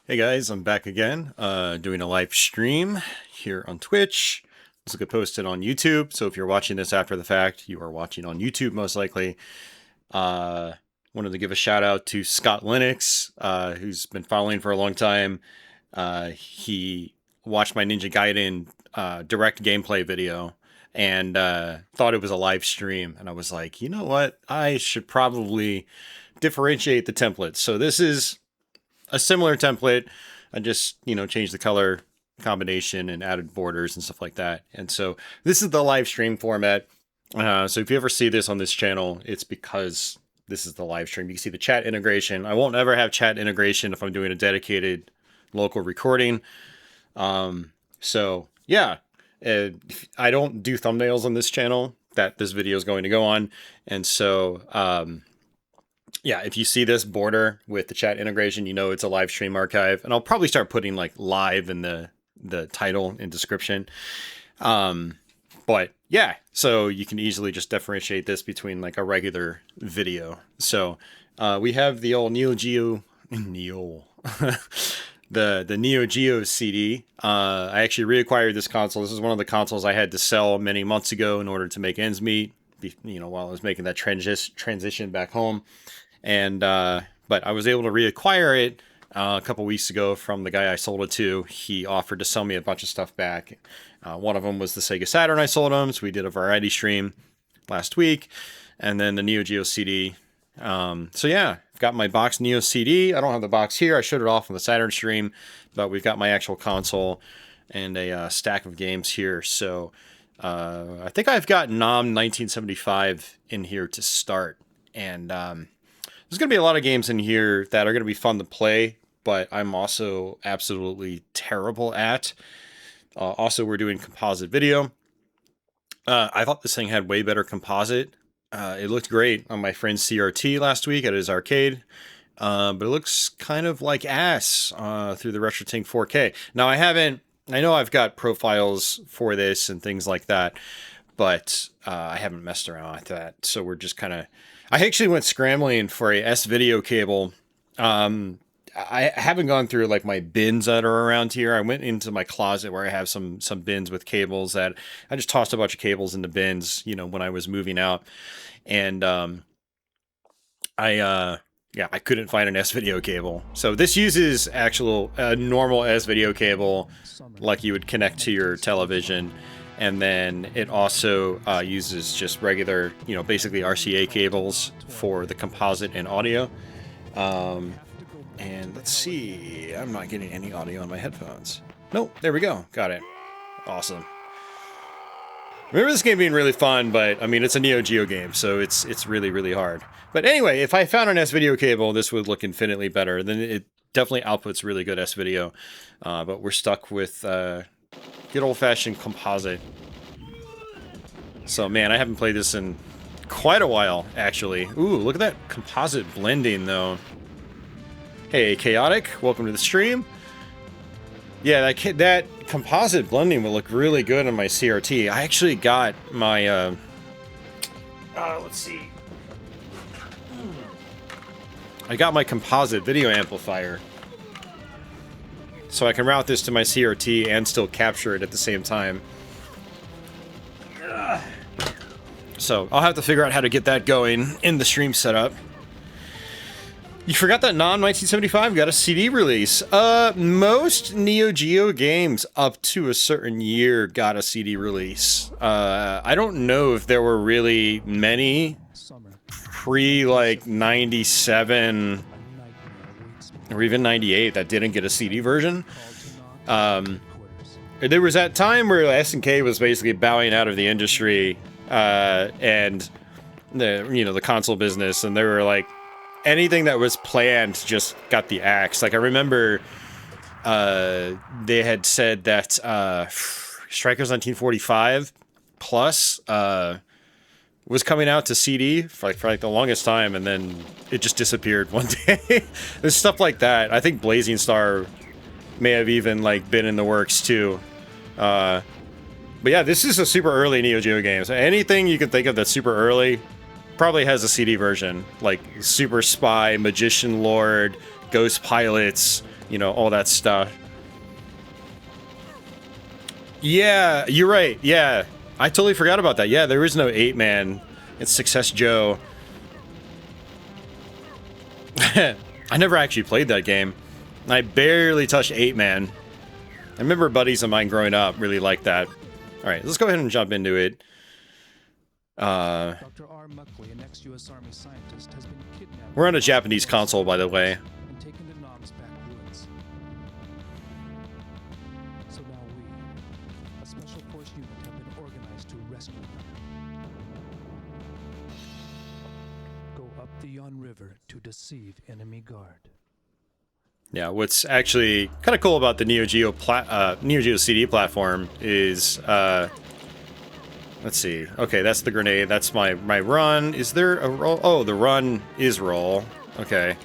Hey guys, I'm back again, doing a live stream here on Twitch. This will get posted on YouTube, so if you're watching this after the fact, you are watching on YouTube most likely. Wanted to give a shout out to Scott Linux, who's been following for a long time. He watched my Ninja Gaiden direct gameplay video and thought it was a live stream, and I was like, you know what? I should probably differentiate the templates. So this is a similar template. I just, changed the color combination and added borders and stuff like that. And so this is the live stream format. So if you ever see this on this channel, it's because this is the live stream. You can see the chat integration. I won't ever have chat integration if I'm doing a dedicated local recording. So yeah, I don't do thumbnails on this channel that this video is going to go on. And so, yeah, if you see this border with the chat integration, you know it's a live stream archive. And I'll probably start putting like live in the title and description. But yeah, so you can easily just differentiate this between like a regular video. So we have the old Neo-Geo, the Neo-Geo CD. I actually reacquired this console. This is one of the consoles I had to sell many months ago in order to make ends meet, while I was making that transition back home. And but I was able to reacquire it a couple weeks ago from the guy I sold it to. He offered to sell me a bunch of stuff back. One of them was the Sega Saturn I sold him, so we did a variety stream last week. And then the Neo-Geo CD. So yeah, I've got my box Neo CD. I don't have the box here. I showed it off on the Saturn stream, but we've got my actual console and a stack of games here. So I think I've got NOM 1975 in here to start. And there's going to be a lot of games in here that are going to be fun to play, but I'm also absolutely terrible at. Also, we're doing composite video. I thought this thing had way better composite. It looked great on my friend's CRT last week at his arcade, but it looks kind of like ass through the RetroTink 4K. Now, I know I've got profiles for this and things like that, but I haven't messed around with that. So we're just kind of... I actually went scrambling for a S-video cable. I haven't gone through like my bins that are around here. I went into my closet where I have some bins with cables that I just tossed a bunch of cables into bins, when I was moving out. And I couldn't find an S-video cable. So this uses actual normal S-video cable like you would connect to your television. And then it also uses just regular, basically RCA cables for the composite and audio. And let's see, I'm not getting any audio on my headphones. Nope, there we go. Got it. Awesome. Remember this game being really fun, but I mean, it's a Neo-Geo game, so it's really, really hard. But anyway, if I found an S-video cable, this would look infinitely better. Then it definitely outputs really good S-video. But we're stuck with... good old-fashioned composite. So, man, I haven't played this in quite a while, actually. Ooh, look at that composite blending, though. Hey, Chaotic, welcome to the stream. Yeah, that composite blending will look really good on my CRT. I actually got my, let's see. I got my composite video amplifier, so I can route this to my CRT and still capture it at the same time. So I'll have to figure out how to get that going in the stream setup. You forgot that NOM 1975 got a CD release. Most Neo-Geo games up to a certain year got a CD release. I don't know if there were really many pre like 97 or even 98 that didn't get a CD version. There was that time where SNK was basically bowing out of the industry and the console business, and they were like, anything that was planned just got the axe. Like I remember they had said that Strikers 1945 Plus was coming out to CD for like the longest time, and then it just disappeared one day. There's stuff like that. I think Blazing Star may have even like been in the works too. But yeah, this is a super early Neo-Geo game. So anything you can think of that's super early probably has a CD version, like Super Spy, Magician Lord, Ghost Pilots, you know, all that stuff. Yeah, you're right. Yeah, I totally forgot about that. Yeah, there is no 8-man. It's Success Joe. I never actually played that game. I barely touched 8-man. I remember buddies of mine growing up really liked that. All right, let's go ahead and jump into it. Dr. R. Muckley, an ex-US Army scientist, has been kidnapped. We're on a Japanese console, by the way. And taken to Nom's backwoods. So now we, a special force unit, have been organized to rescue them. Go up the Yon River to deceive enemy guard. Yeah, what's actually kind of cool about the Neo-Geo CD platform is, let's see. Okay, that's the grenade. That's my run. Is there a roll? Oh, the run is roll. Okay.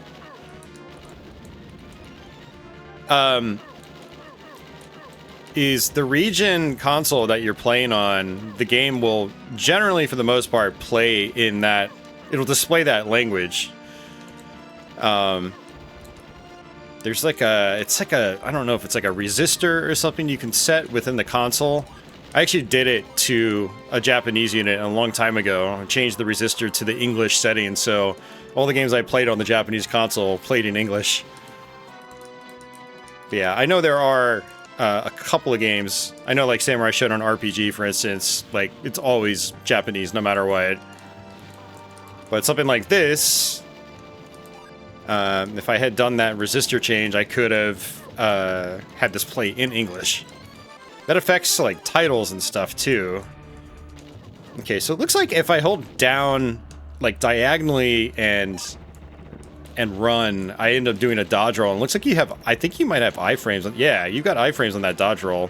Is the region console that you're playing on, the game will generally, for the most part, play in that. It'll display that language. There's like it's like a, I don't know if it's like a resistor or something you can set within the console. I actually did it to a Japanese unit a long time ago. I changed the resistor to the English setting, so all the games I played on the Japanese console played in English. But yeah, I know there are a couple of games. I know like Samurai Shodown RPG, for instance, like it's always Japanese no matter what. But something like this, if I had done that resistor change, I could have had this play in English. That affects like titles and stuff too. Okay, so it looks like if I hold down like diagonally and run, I end up doing a dodge roll. And it looks like you have, I think you might have iframes. Yeah, you've got iframes on that dodge roll.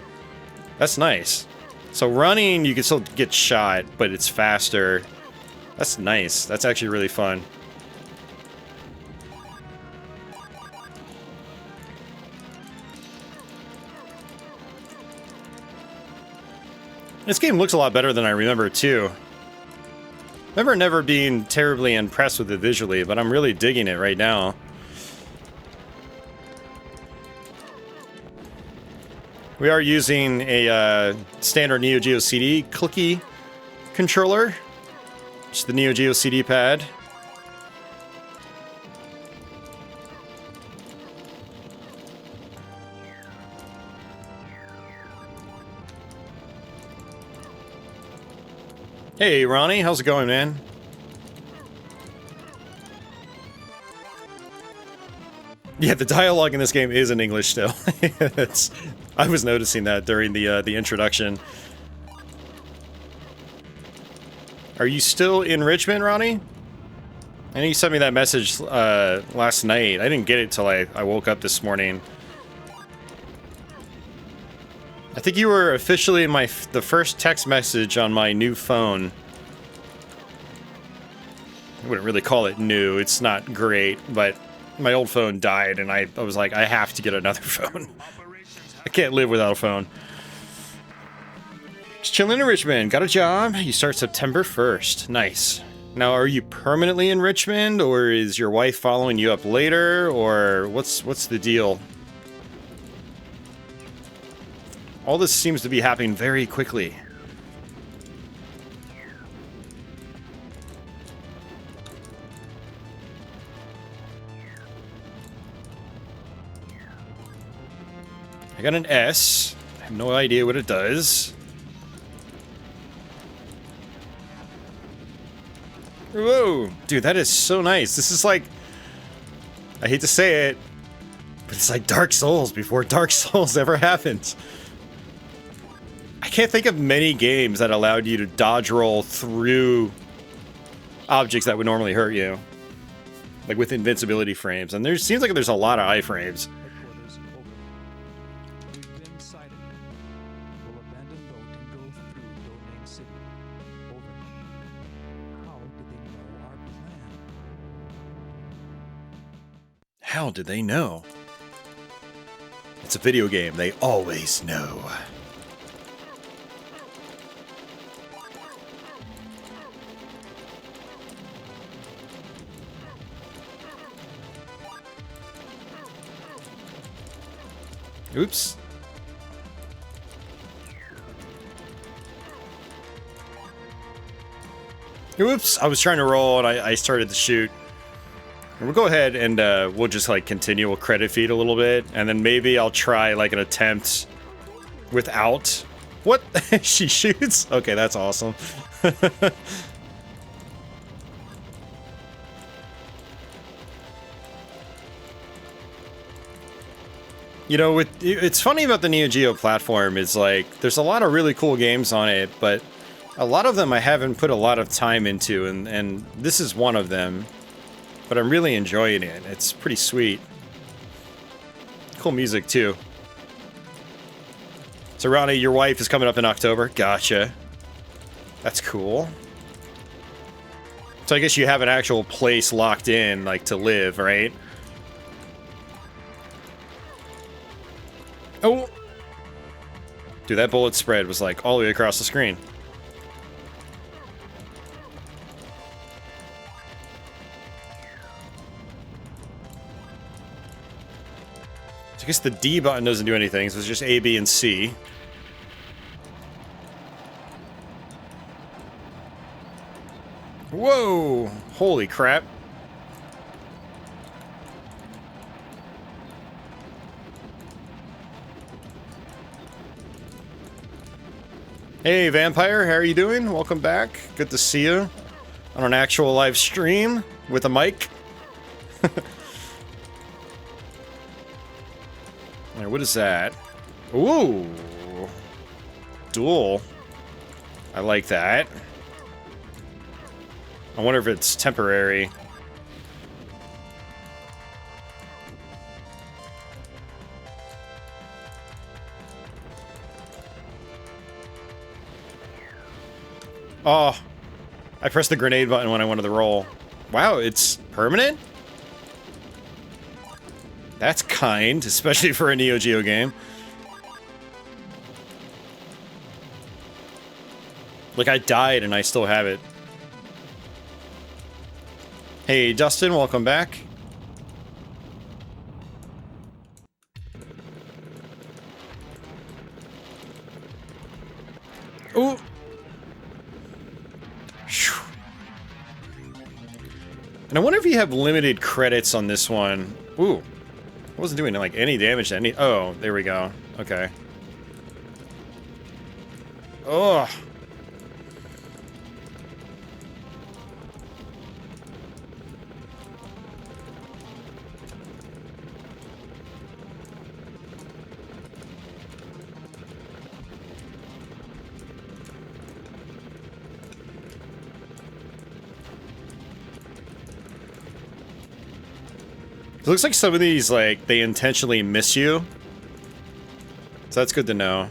That's nice. So running, you can still get shot, but it's faster. That's nice. That's actually really fun. This game looks a lot better than I remember, too. I remember never being terribly impressed with it visually, but I'm really digging it right now. We are using a standard Neo-Geo CD clicky controller. It's the Neo-Geo CD pad. Hey, Ronnie, how's it going, man? Yeah, the dialogue in this game is in English still. I was noticing that during the introduction. Are you still in Richmond, Ronnie? I know you sent me that message last night. I didn't get it till I woke up this morning. I think you were officially the first text message on my new phone. I wouldn't really call it new. It's not great, but my old phone died, and I was like, I have to get another phone. I can't live without a phone. Just chilling in Richmond. Got a job. You start September 1st. Nice. Now, are you permanently in Richmond, or is your wife following you up later, or what's the deal? All this seems to be happening very quickly. I got an S. I have no idea what it does. Whoa! Dude, that is so nice. This is like... I hate to say it, but it's like Dark Souls before Dark Souls ever happened. I can't think of many games that allowed you to dodge roll through objects that would normally hurt you. Like with invincibility frames. And there seems like there's a lot of iframes. How did they know? It's a video game. They always know. Oops. Oops, I was trying to roll and I started to shoot. And we'll go ahead and we'll just like continue. We'll credit feed a little bit. And then maybe I'll try like an attempt without... What? She shoots? Okay, that's awesome. You know, it's funny about the Neo-Geo platform is like, there's a lot of really cool games on it, but a lot of them I haven't put a lot of time into, and this is one of them. But I'm really enjoying it. It's pretty sweet. Cool music, too. So, Ronnie, your wife is coming up in October. Gotcha. That's cool. So I guess you have an actual place locked in, like, to live, right? Oh! Dude, that bullet spread was, like, all the way across the screen. I guess the D button doesn't do anything, so it's just A, B, and C. Whoa! Holy crap. Hey, Vampire, how are you doing? Welcome back. Good to see you on an actual live stream with a mic. Alright, what is that? Ooh! Duel. I like that. I wonder if it's temporary. Oh, I pressed the grenade button when I wanted to roll. Wow, it's permanent? That's kind, especially for a Neo Geo game. Like, I died and I still have it. Hey, Dustin, welcome back. Ooh. And I wonder if you have limited credits on this one. Ooh. I wasn't doing, like, any damage to any... Oh, there we go. Okay. Ugh. It looks like some of these, like, they intentionally miss you. So that's good to know.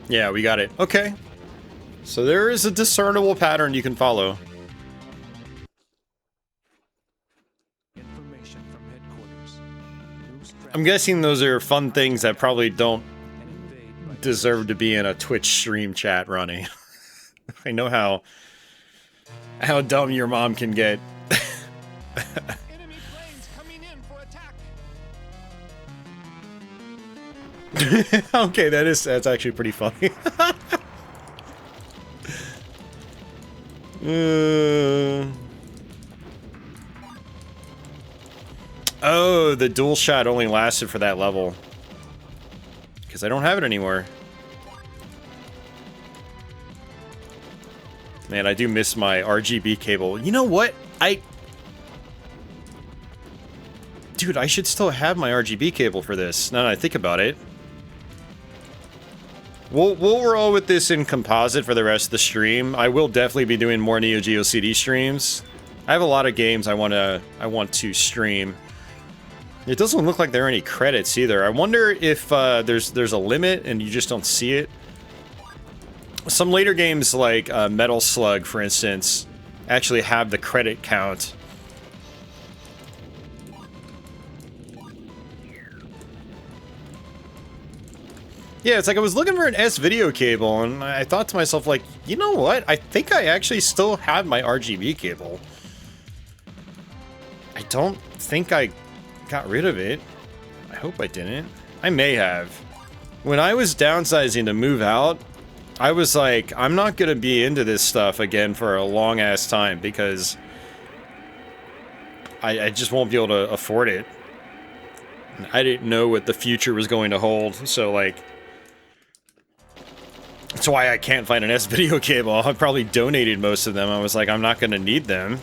Yeah, we got it. Okay. So there is a discernible pattern you can follow. I'm guessing those are fun things that probably don't deserve to be in a Twitch stream chat, Ronnie. I know how dumb your mom can get. Enemy planes coming in for attack. Okay, that's actually pretty funny. Oh, the dual shot only lasted for that level. Because I don't have it anymore. Man, I do miss my RGB cable. You know what? Dude, I should still have my RGB cable for this, now that I think about it. We'll roll with this in composite for the rest of the stream. I will definitely be doing more Neo-Geo CD streams. I have a lot of games I want to stream. It doesn't look like there are any credits either. I wonder if there's a limit and you just don't see it. Some later games like Metal Slug, for instance, actually have the credit count. Yeah, it's like I was looking for an S video cable, and I thought to myself, like, you know what? I think I actually still have my RGB cable. I don't think I got rid of it. I hope I didn't. I may have. When I was downsizing to move out, I was like, I'm not gonna be into this stuff again for a long ass time because I just won't be able to afford it. I didn't know what the future was going to hold, so like, that's why I can't find an S video cable. I probably donated most of them. I was like, I'm not gonna need them.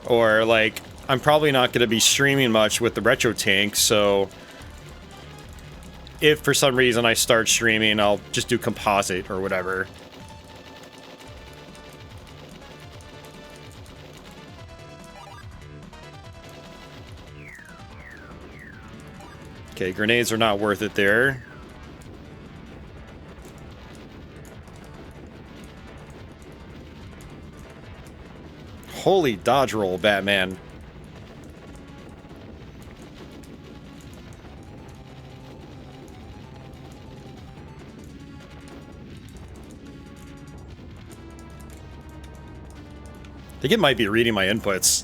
Or like, I'm probably not gonna be streaming much with the retro tank, so if for some reason I start streaming, I'll just do composite or whatever. Okay, grenades are not worth it there. Holy dodge roll, Batman. I think it might be reading my inputs.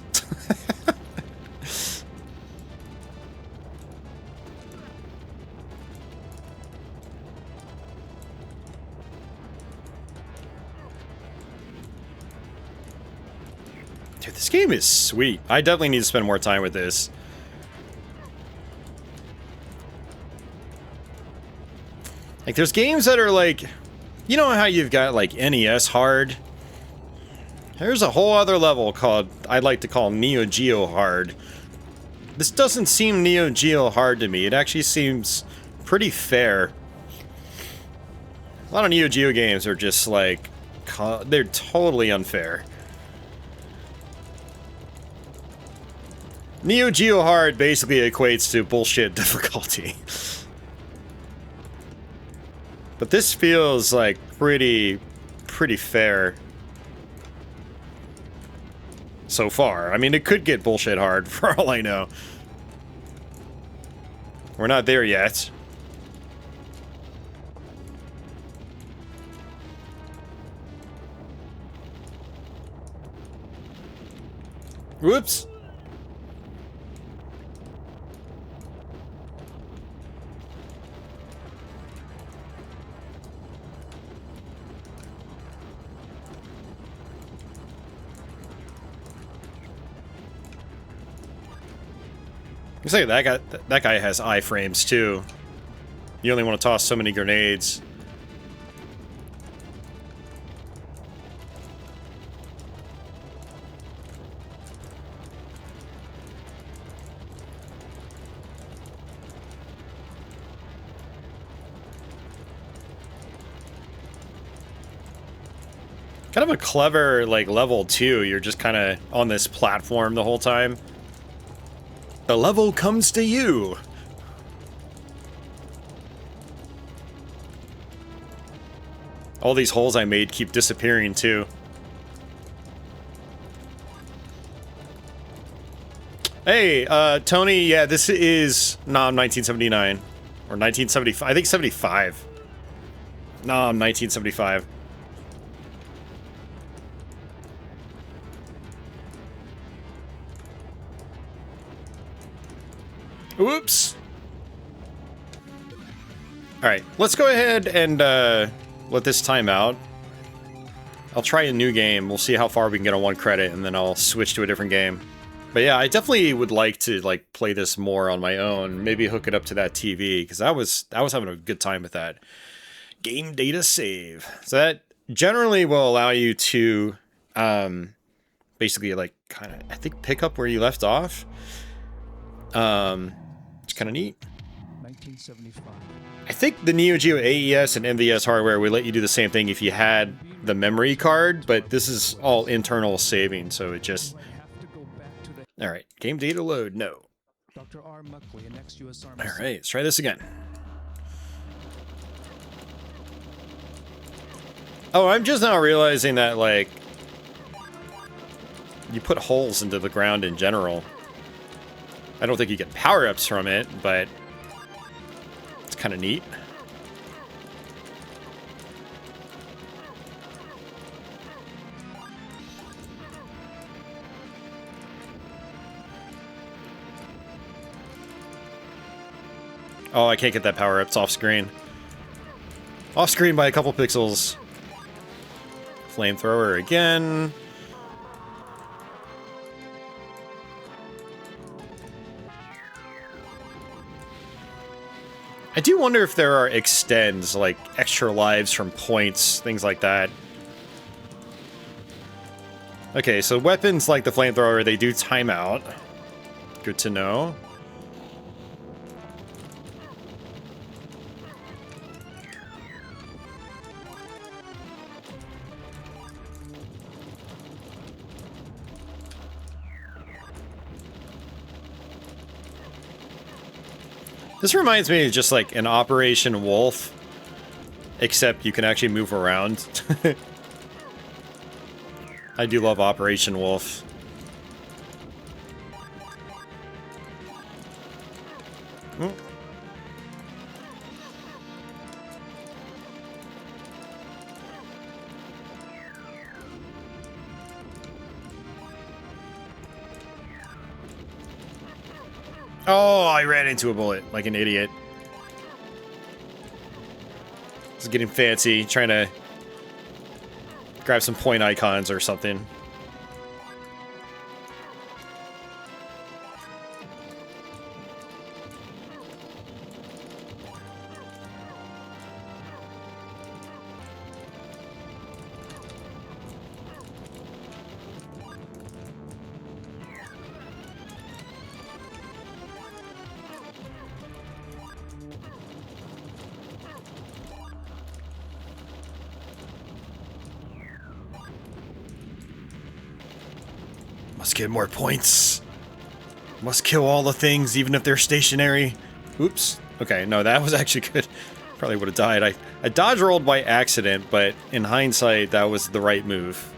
Dude, this game is sweet. I definitely need to spend more time with this. Like, there's games that are like, you know how you've got like NES hard? There's a whole other level called, I'd like to call Neo-Geo hard. This doesn't seem Neo-Geo hard to me. It actually seems pretty fair. A lot of Neo-Geo games are just like, they're totally unfair. Neo-Geo hard basically equates to bullshit difficulty. But this feels like pretty fair. So far. I mean, it could get bullshit hard, for all I know. We're not there yet. Whoops! Looks like that guy has iframes too. You only want to toss so many grenades. Kind of a clever like level too. You're just kind of on this platform the whole time. The level comes to you. All these holes I made keep disappearing too. Hey, Tony, yeah, this is Nom 1979. Or 1975. I think 75. Nom 1975. Whoops. Alright, let's go ahead and let this time out. I'll try a new game. We'll see how far we can get on one credit, and then I'll switch to a different game. But yeah, I definitely would like to like play this more on my own. Maybe hook it up to that TV, because I was having a good time with that. Game data save. So that generally will allow you to basically like kind of, I think, pick up where you left off. It's kind of neat. 1975. I think the Neo-Geo AES and MVS hardware would let you do the same thing if you had the memory card, but this is all internal saving, so it just... Alright, game data load, no. Dr. R. Muckley, an ex-US Army. Alright, let's try this again. Oh, I'm just now realizing that, like, you put holes into the ground in general. I don't think you get power-ups from it, but it's kind of neat. Oh, I can't get that power up. It's off screen. Off screen by a couple pixels. Flamethrower again. I do wonder if there are extends, like extra lives from points, things like that. Okay, so weapons like the flamethrower, they do time out. Good to know. This reminds me of just like an Operation Wolf, except you can actually move around. I do love Operation Wolf. Hmm. Oh, I ran into a bullet like an idiot. Just getting fancy, trying to grab some point icons or something. Must get more points. Must kill all the things, even if they're stationary. Oops. Okay, no, that was actually good. Probably would have died. I dodge rolled by accident, but in hindsight, that was the right move.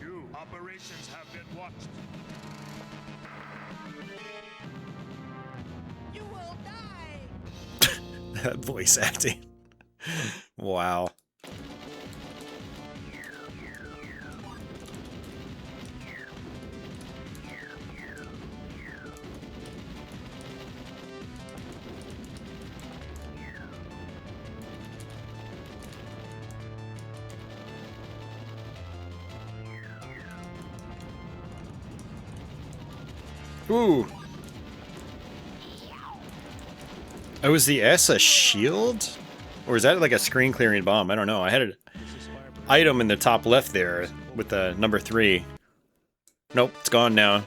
New operations have been watched. You will die. That voice acting. Wow. Ooh. Oh, is the S a shield? Or is that like a screen clearing bomb? I don't know. I had an item in the top left there with the number 3. Nope, it's gone now.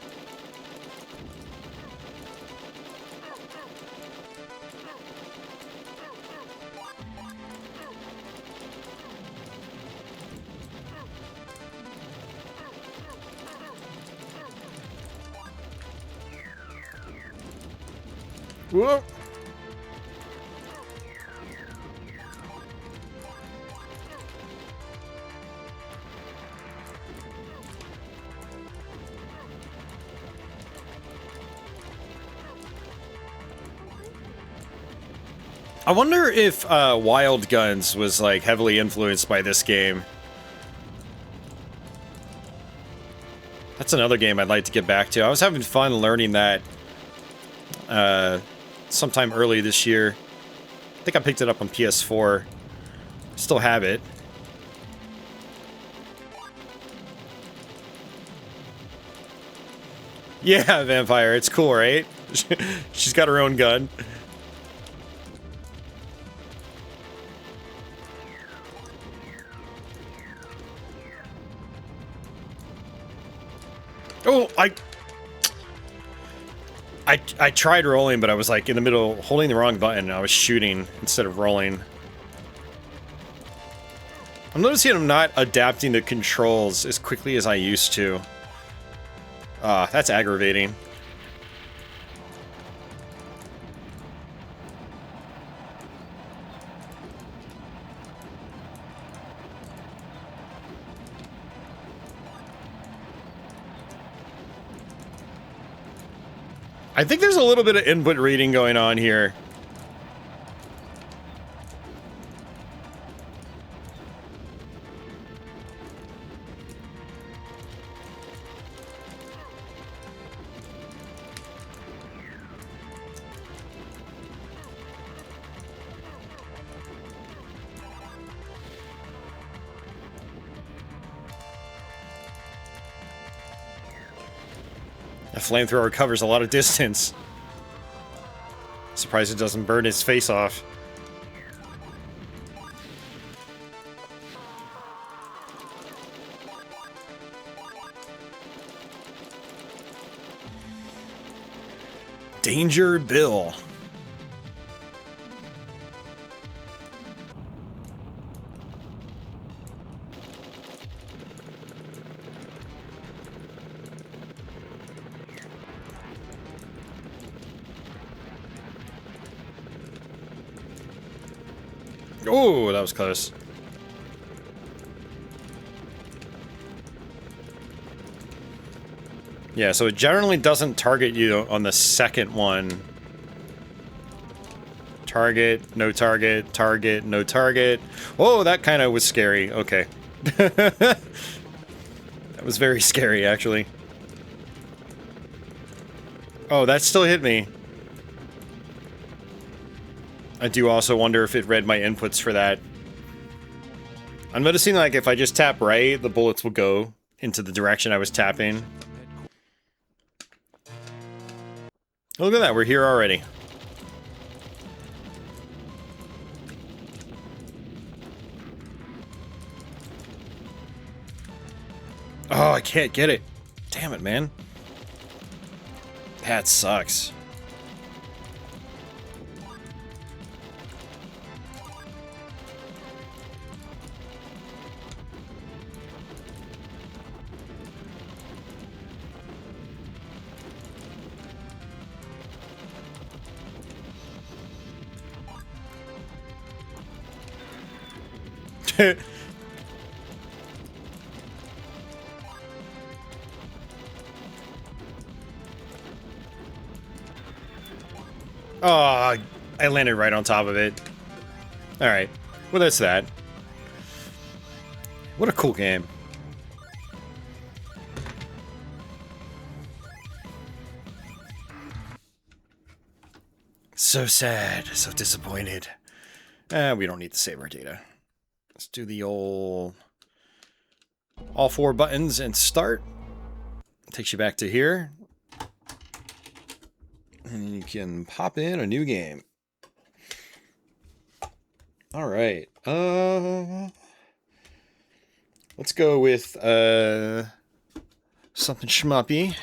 Whoa. I wonder if Wild Guns was like heavily influenced by this game. That's another game I'd like to get back to. I was having fun learning that sometime early this year. I think I picked it up on PS4. Still have it. Yeah, Vampire, it's cool, right? She's got her own gun. Oh, I tried rolling, but I was like in the middle, holding the wrong button, and I was shooting instead of rolling. I'm noticing I'm not adapting the controls as quickly as I used to. That's aggravating. I think there's a little bit of input reading going on here. A flamethrower covers a lot of distance. Surprised it doesn't burn his face off. Danger Bill. Oh, that was close. Yeah, so it generally doesn't target you on the second one. Target, no target, target, no target. Oh, that kind of was scary. Okay. That was very scary, actually. Oh, that still hit me. I do also wonder if it read my inputs for that. I'm noticing, like, if I just tap right, the bullets will go into the direction I was tapping. Oh, look at that, we're here already. Oh, I can't get it. Damn it, man. That sucks. Oh, I landed right on top of it. Alright, well that's that. What a cool game. So sad, so disappointed. We don't need to save our data. Let's do the old... all four buttons and start. Takes you back to here. And you can pop in a new game. Alright. Let's go with something schmuppy.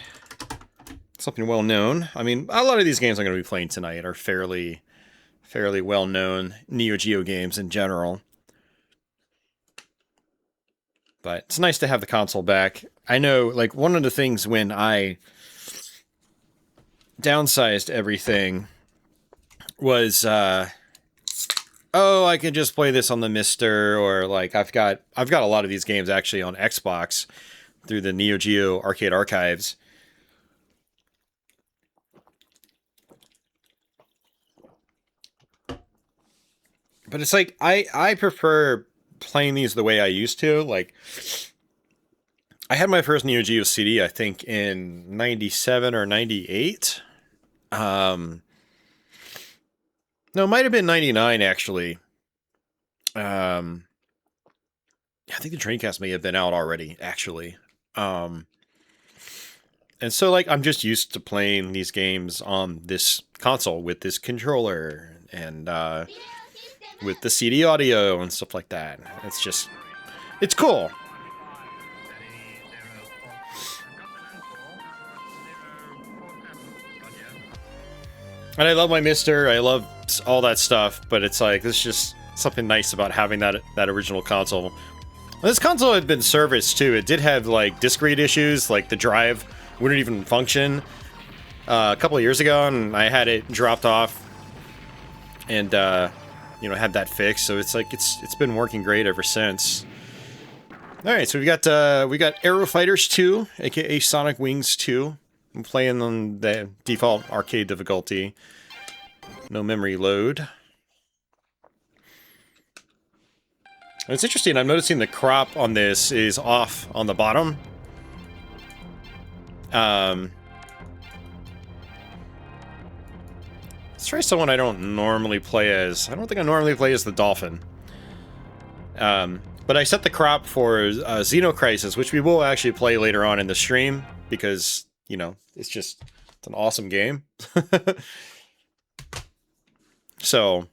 Something well known. I mean, a lot of these games I'm going to be playing tonight are fairly well known Neo-Geo games in general. But it's nice to have the console back. I know, like, one of the things when I downsized everything was, oh, I can just play this on the Mister, or like I've got a lot of these games actually on Xbox through the Neo Geo Arcade Archives. But it's like I prefer playing these the way I used to. Like, I had my first Neo Geo CD, I think, in 97 or 98. No, it might have been 99, actually. I think the Dreamcast may have been out already, actually. And so, like, I'm just used to playing these games on this console with this controller and with the CD audio and stuff like that. It's just, it's cool. And I love my Mister, I love all that stuff, but it's like, there's just something nice about having that original console. This console had been serviced too. It did have like disk read issues, like the drive wouldn't even function a couple of years ago, and I had it dropped off and you know, had that fixed. So it's like it's been working great ever since. All right, so we got Aero Fighters 2, aka Sonic Wings 2. I'm playing on the default arcade difficulty. No memory load. And it's interesting, I'm noticing the crop on this is off on the bottom. Let's try someone I don't normally play as. I don't think I normally play as the Dolphin. But I set the crop for Xeno Crisis, which we will actually play later on in the stream, because you know, it's an awesome game. So,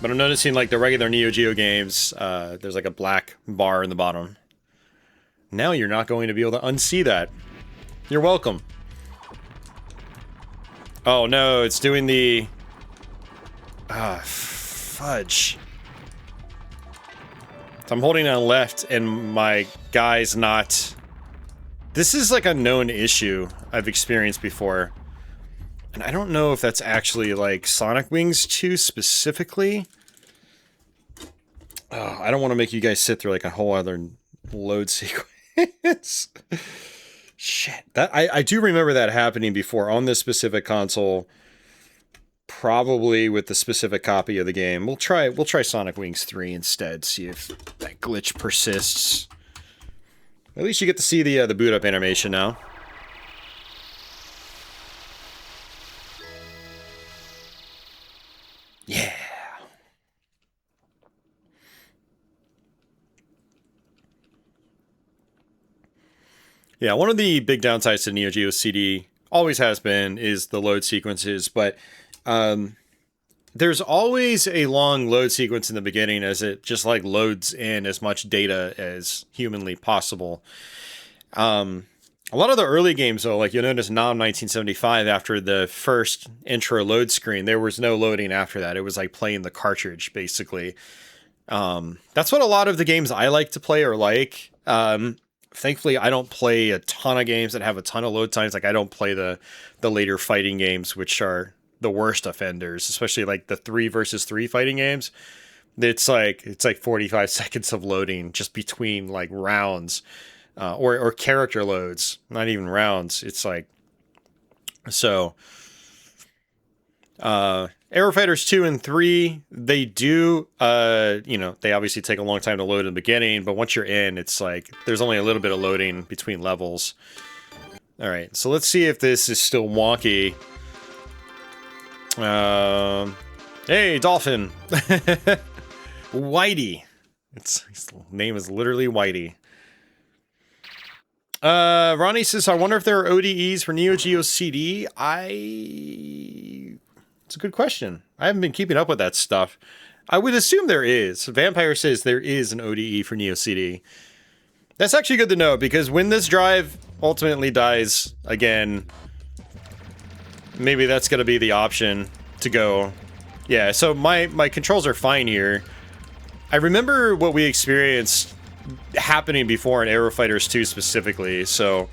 but I'm noticing like the regular Neo Geo games, there's like a black bar in the bottom. Now you're not going to be able to unsee that. You're welcome. Oh no, it's doing the... fudge. So I'm holding on left and my guy's not... This is like a known issue I've experienced before. And I don't know if that's actually like Sonic Wings 2 specifically. Oh, I don't want to make you guys sit through like a whole other load sequence. Shit. I do remember that happening before on this specific console. Probably with the specific copy of the game. We'll try Sonic Wings 3 instead, see if that glitch persists. At least you get to see the boot up animation now. Yeah. Yeah, one of the big downsides to Neo Geo CD always has been is the load sequences, but there's always a long load sequence in the beginning as it just like loads in as much data as humanly possible. A lot of the early games, though, like you'll notice now in 1975, after the first intro load screen, there was no loading after that. It was like playing the cartridge, basically. That's what a lot of the games I like to play are like. Thankfully, I don't play a ton of games that have a ton of load times. Like I don't play the later fighting games, which are the worst offenders, especially like the 3 versus 3 fighting games. It's like 45 seconds of loading just between like rounds. Or character loads, not even rounds. It's like, so, Aero Fighters 2 and 3, they do, you know, they obviously take a long time to load in the beginning, but once you're in, it's like, there's only a little bit of loading between levels. Alright, so let's see if this is still wonky. Hey, Dolphin! Whitey! His name is literally Whitey. Ronnie says, I wonder if there are ODEs for Neo Geo CD. It's a good question. I haven't been keeping up with that stuff. I would assume there is. Vampire says there is an ODE for Neo CD. That's actually good to know, because when this drive ultimately dies again, maybe that's going to be the option to go. Yeah, so my controls are fine here. I remember what we experienced happening before in Aero Fighters 2 specifically, so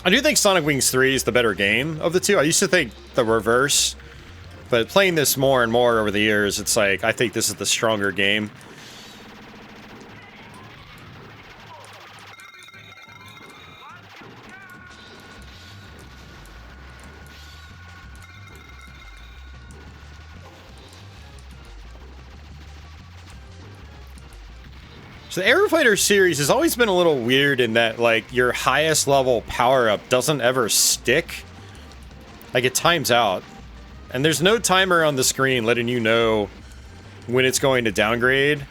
I do think Sonic Wings 3 is the better game of the two. I used to think the reverse, but playing this more and more over the years, it's like I think this is the stronger game. So the Aero Fighter series has always been a little weird in that, like, your highest level power-up doesn't ever stick. Like, it times out. And there's no timer on the screen letting you know when it's going to downgrade.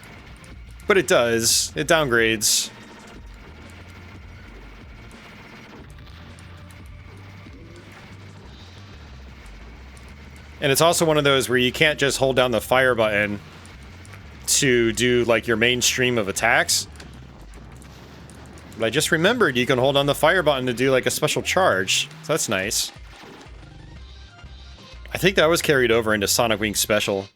But it does. It downgrades. And it's also one of those where you can't just hold down the fire button to do like your mainstream of attacks. But I just remembered you can hold on the fire button to do like a special charge. So that's nice. I think that was carried over into Sonic Wings Special.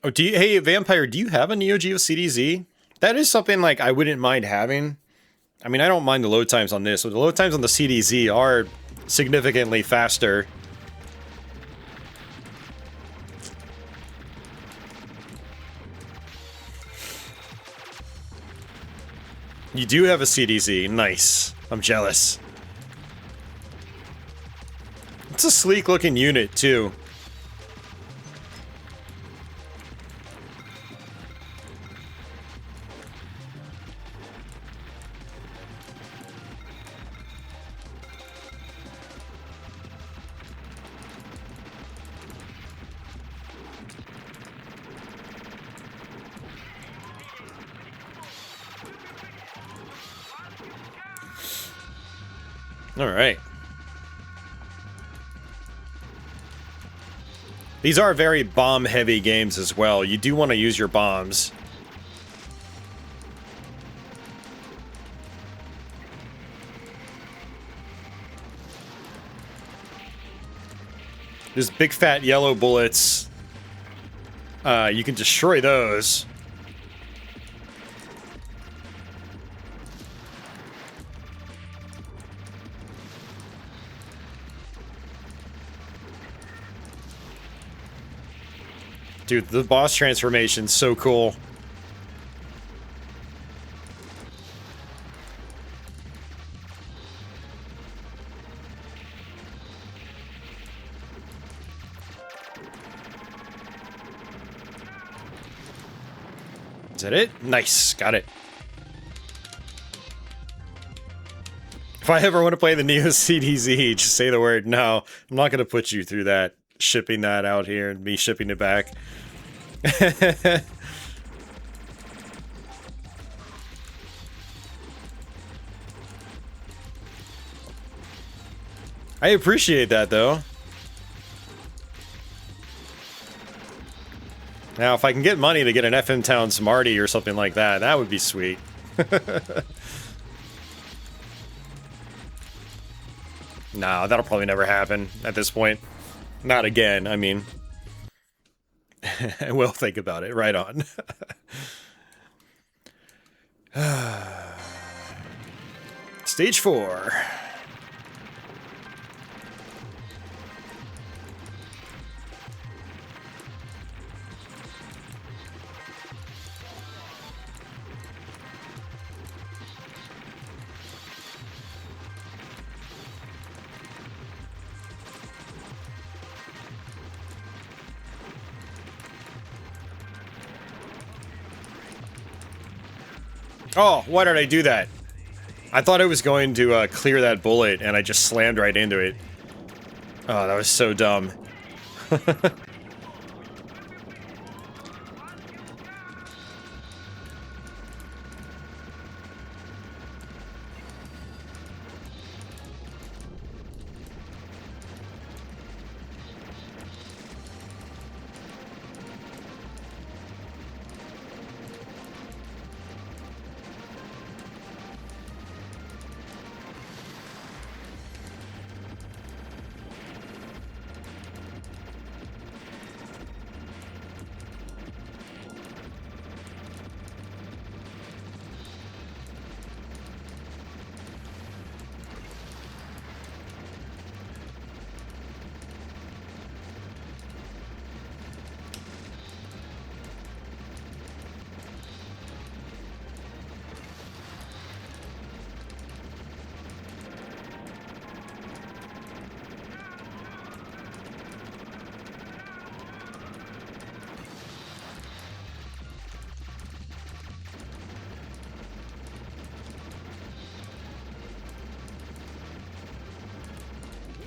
Oh, hey Vampire, do you have a Neo Geo CD-Z? That is something like I wouldn't mind having. I mean, I don't mind the load times on this, but the load times on the CD-Z are significantly faster. You do have a CD-Z. Nice. I'm jealous. It's a sleek looking unit, too. All right. These are very bomb-heavy games as well. You do want to use your bombs. There's big fat yellow bullets. You can destroy those. Dude, the boss transformation's so cool. Is that it? Nice, got it. If I ever want to play the Neo CDZ, just say the word. No, I'm not going to put you through that. Shipping that out here and me shipping it back. I appreciate that, though. Now, if I can get money to get an FM Town Smarty or something like that, that would be sweet. No, that'll probably never happen at this point. Not again, I mean. I will think about it. Right on. Stage 4. Oh, why did I do that? I thought I was going to clear that bullet, and I just slammed right into it. Oh, that was so dumb.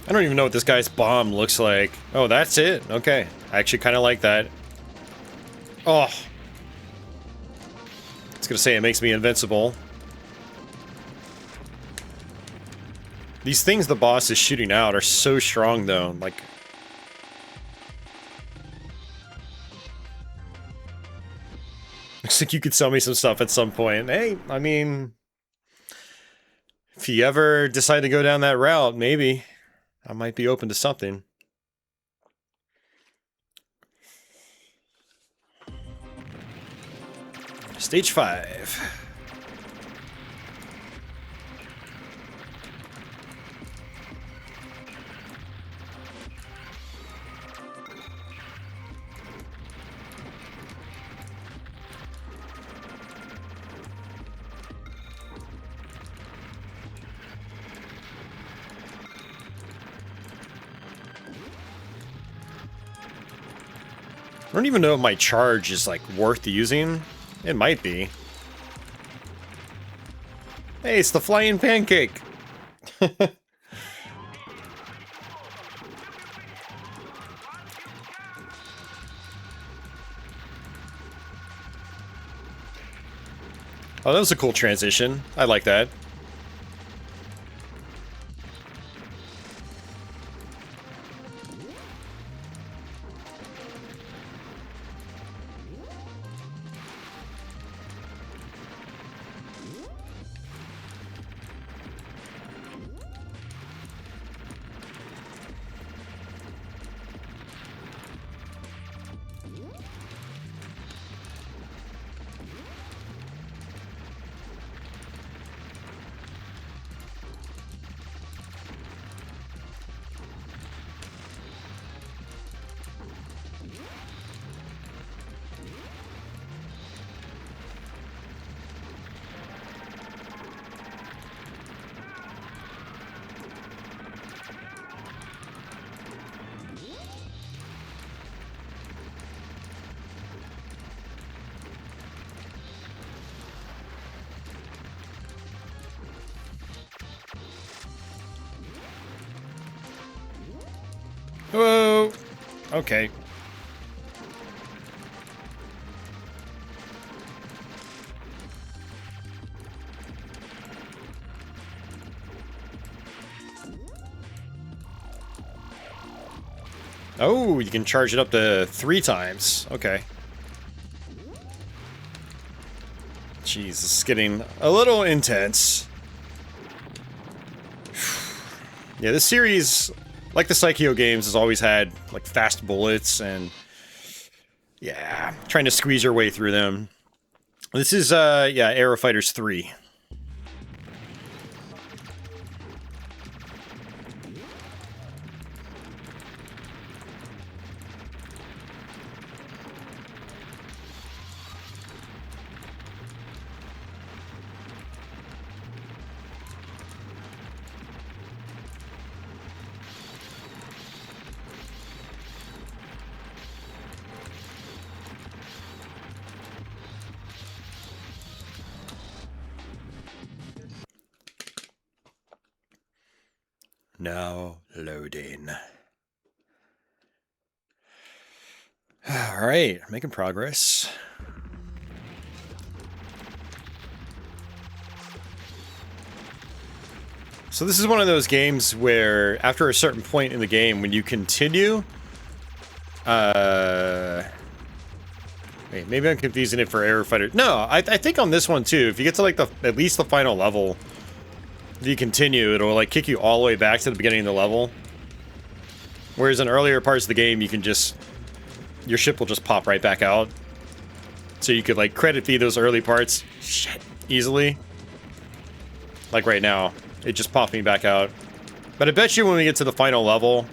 I don't even know what this guy's bomb looks like. Oh, that's it? Okay. I actually kind of like that. Oh. I was gonna say it makes me invincible. These things the boss is shooting out are so strong, though. Like... looks like you could sell me some stuff at some point. Hey, I mean... if you ever decide to go down that route, maybe... I might be open to something. Stage 5. I don't even know if my charge is, like, worth using. It might be. Hey, it's the flying pancake! Oh, that was a cool transition. I like that. Whoa! Okay. Oh, you can charge it up to 3 times. Okay. Jeez, this is getting a little intense. Yeah, this series, like the Psycho games, has always had like fast bullets and yeah, trying to squeeze your way through them. This is yeah, Aero Fighters 3. Now loading. Alright, making progress. So this is one of those games where, after a certain point in the game, when you continue... Wait, maybe I'm confusing it for Aero Fighter. No, I think on this one too, if you get to like at least the final level, if you continue, it'll like kick you all the way back to the beginning of the level. Whereas in earlier parts of the game, you can just... your ship will just pop right back out. So you could like credit feed those early parts easily. Like right now, it just popped me back out. But I bet you when we get to the final level,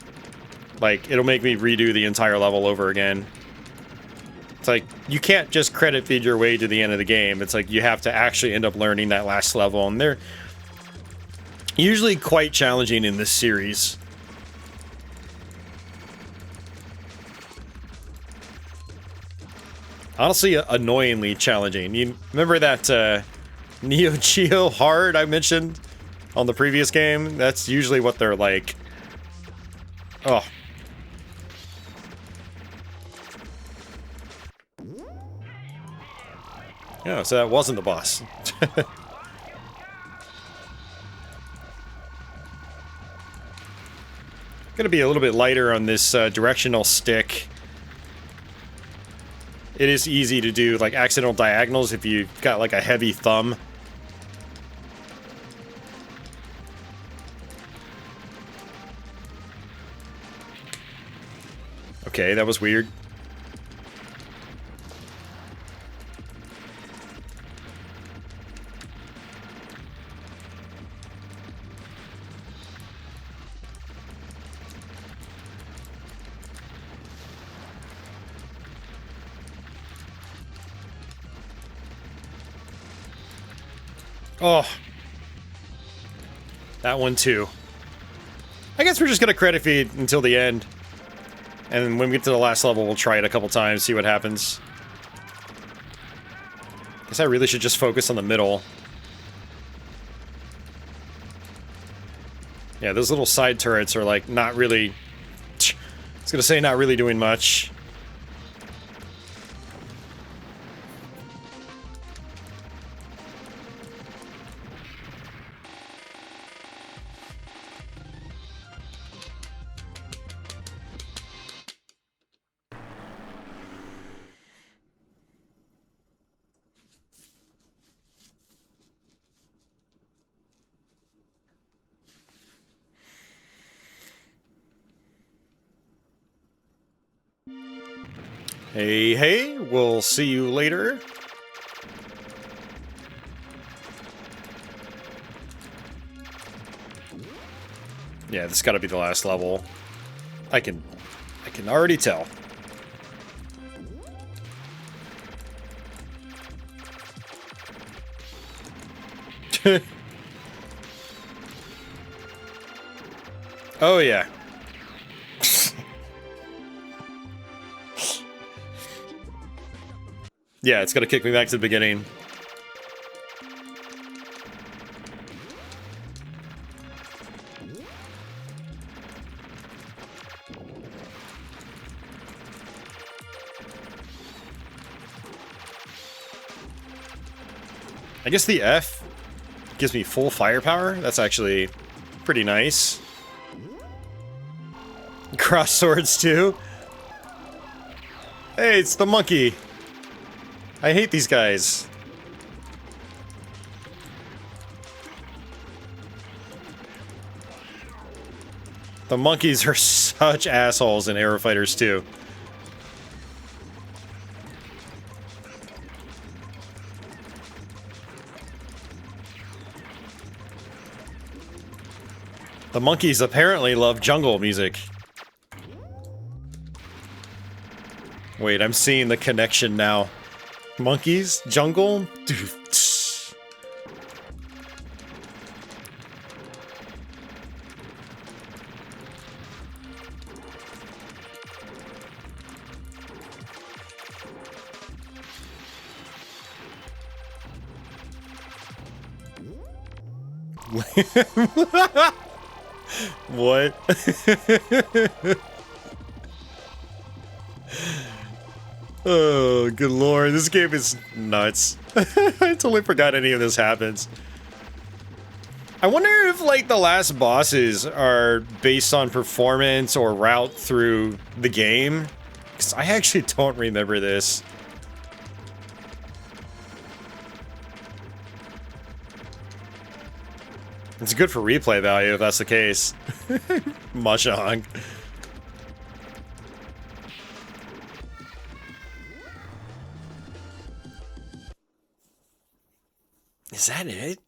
like it'll make me redo the entire level over again. It's like, you can't just credit feed your way to the end of the game. It's like you have to actually end up learning that last level, and they're usually quite challenging in this series. Honestly, annoyingly challenging. You remember that Neo-Geo hard I mentioned on the previous game? That's usually what they're like. Oh. Yeah, so that wasn't the boss. Gonna be a little bit lighter on this directional stick. It is easy to do like accidental diagonals if you've got like a heavy thumb. Okay, that was weird. Oh. That one too. I guess we're just gonna credit feed until the end. And when we get to the last level, we'll try it a couple times, see what happens. Guess I really should just focus on the middle. Yeah, those little side turrets are like not really... I was gonna say not really doing much. Hey, hey, we'll see you later. Yeah, this gotta be the last level. I can already tell. Oh yeah. Yeah, it's gonna kick me back to the beginning. I guess the F gives me full firepower. That's actually pretty nice. Cross swords too. Hey, it's the monkey. I hate these guys. The monkeys are such assholes in Aero Fighters too. The monkeys apparently love jungle music. Wait, I'm seeing the connection now. Monkeys? Jungle? What? Oh, good lord. This game is nuts. I totally forgot any of this happens. I wonder if, like, the last bosses are based on performance or route through the game. Because I actually don't remember this. It's good for replay value if that's the case. Mahjong. Is that it?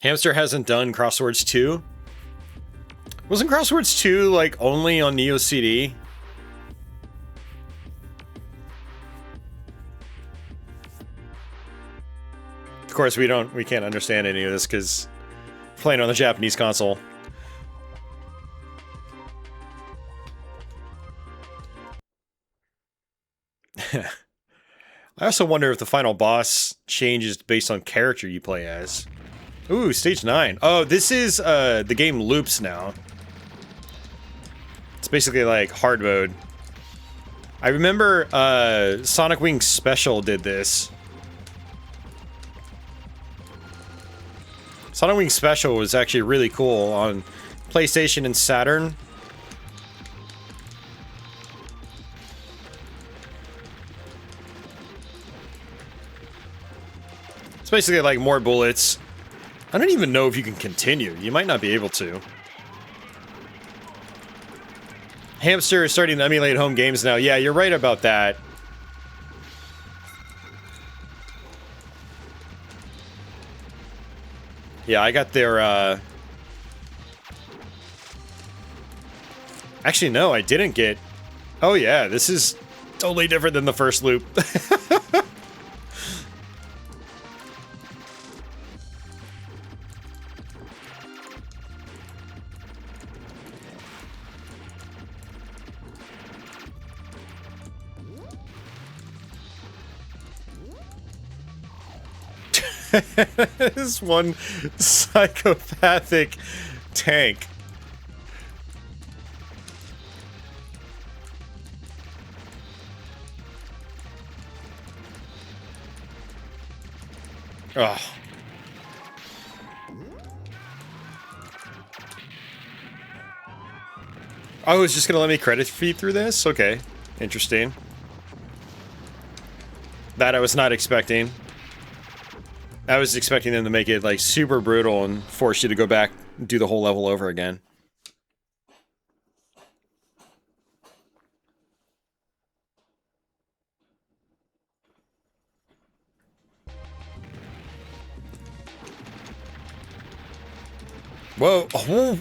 Hamster hasn't done Crosswords 2? Wasn't Crosswords 2 like only on Neo CD? Of course we can't understand any of this because playing on the Japanese console. I also wonder if the final boss changes based on character you play as. Ooh, stage 9. Oh, this is, the game loops now. It's basically like hard mode. I remember, Sonic Wings Special did this. Sonic Wings Special was actually really cool on PlayStation and Saturn. It's basically like more bullets. I don't even know if you can continue. You might not be able to. Hamster is starting to emulate home games now. Yeah, you're right about that. Yeah, I got their, Actually, no, I didn't get... Oh yeah, this is totally different than the first loop. This one psychopathic tank. Oh. Oh, it's just gonna let me credit feed through this? Okay. Interesting. That I was not expecting. I was expecting them to make it, like, super brutal and force you to go back and do the whole level over again. Whoa. Oh.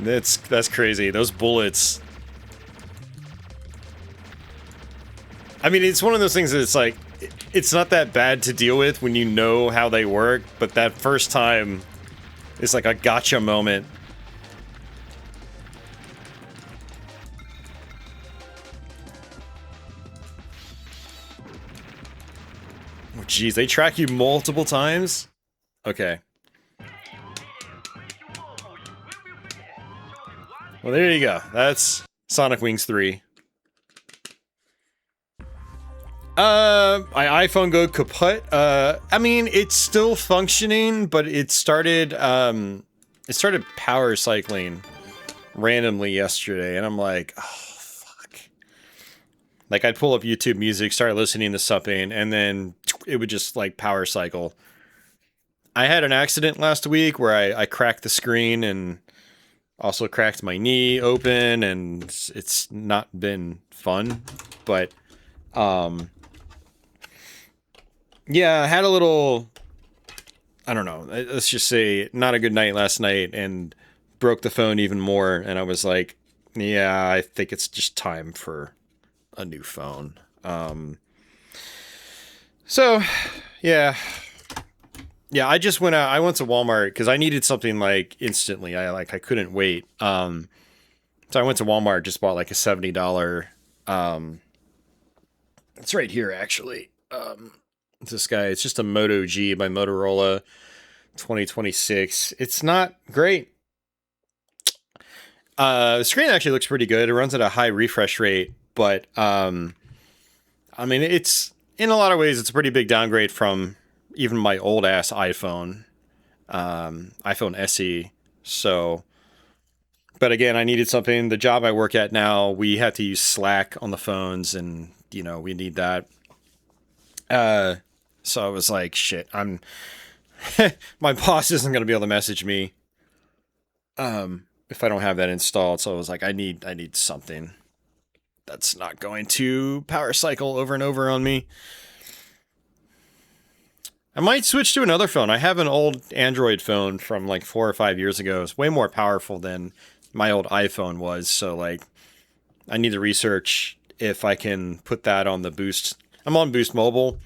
That's crazy. Those bullets. I mean, it's one of those things that it's like, it's not that bad to deal with when you know how they work, but that first time is like a gotcha moment. Oh, geez, they track you multiple times? Okay. Well, there you go. That's Sonic Wings 3. My iPhone go kaput. I mean, it's still functioning, but it started power cycling randomly yesterday, and I'm like, oh, fuck. Like, I'd pull up YouTube Music, start listening to something, and then it would just, like, power cycle. I had an accident last week where I cracked the screen and also cracked my knee open, and it's not been fun, but, yeah, I had a little, I don't know, let's just say not a good night last night and broke the phone even more. And I was like, yeah, I think it's just time for a new phone. So, yeah. Yeah, I just went out, I went to Walmart because I needed something like instantly. I couldn't wait. So I went to Walmart, just bought like a $70, it's right here actually. This guy, it's just a Moto G by Motorola 2026. It's not great. The screen actually looks pretty good. It runs at a high refresh rate, but I mean, it's in a lot of ways it's a pretty big downgrade from even my old ass iPhone, iPhone SE. So, but again, I needed something. The job I work at now, we have to use Slack on the phones, and you know we need that. So I was like, shit, my boss isn't going to be able to message me, if I don't have that installed. So I was like, I need something that's not going to power cycle over and over on me. I might switch to another phone. I have an old Android phone from like 4 or 5 years ago. It's way more powerful than my old iPhone was. So like, I need to research if I can put that on the Boost. I'm on Boost Mobile.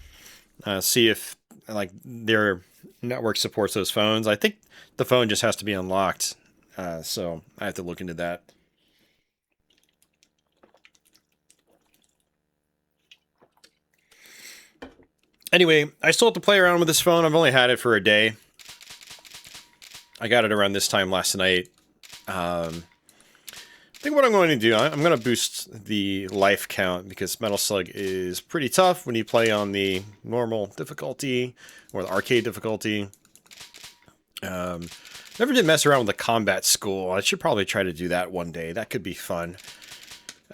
See if like their network supports those phones. I think the phone just has to be unlocked, so I have to look into that. Anyway, I still have to play around with this phone. I've only had it for a day. I got it around this time last night. I think what I'm going to do, I'm going to boost the life count because Metal Slug is pretty tough when you play on the normal difficulty or the arcade difficulty. Never did mess around with the combat school. I should probably try to do that one day. That could be fun.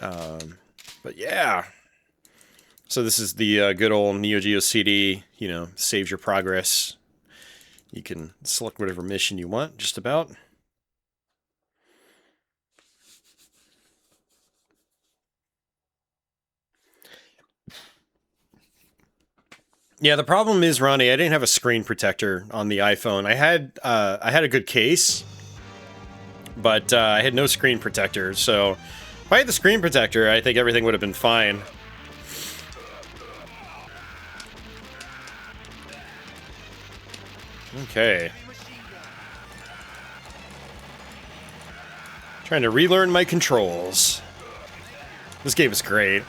But yeah. So this is the good old Neo-Geo CD, you know, saves your progress. You can select whatever mission you want, just about. Yeah, the problem is, Ronnie, I didn't have a screen protector on the iPhone. I had a good case, but I had no screen protector. So if I had the screen protector, I think everything would have been fine. Okay. Trying to relearn my controls. This game is great.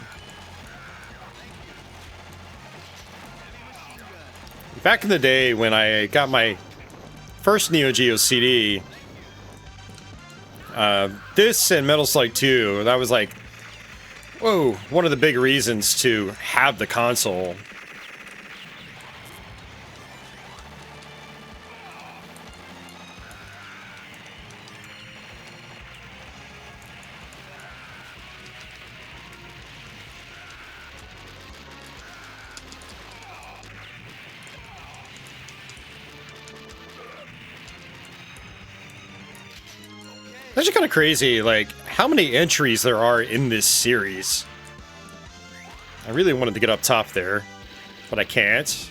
Back in the day when I got my first Neo-Geo CD, this and Metal Slug 2, that was like, whoa, one of the big reasons to have the console. That's just kind of crazy, like, how many entries there are in this series. I really wanted to get up top there, but I can't.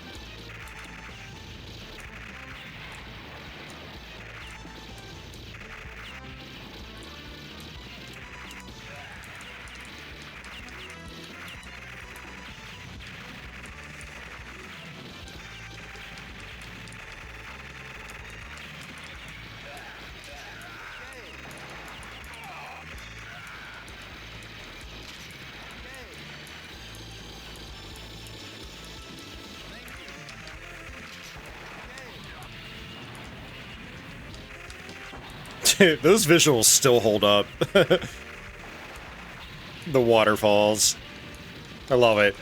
Those visuals still hold up. The waterfalls. I love it.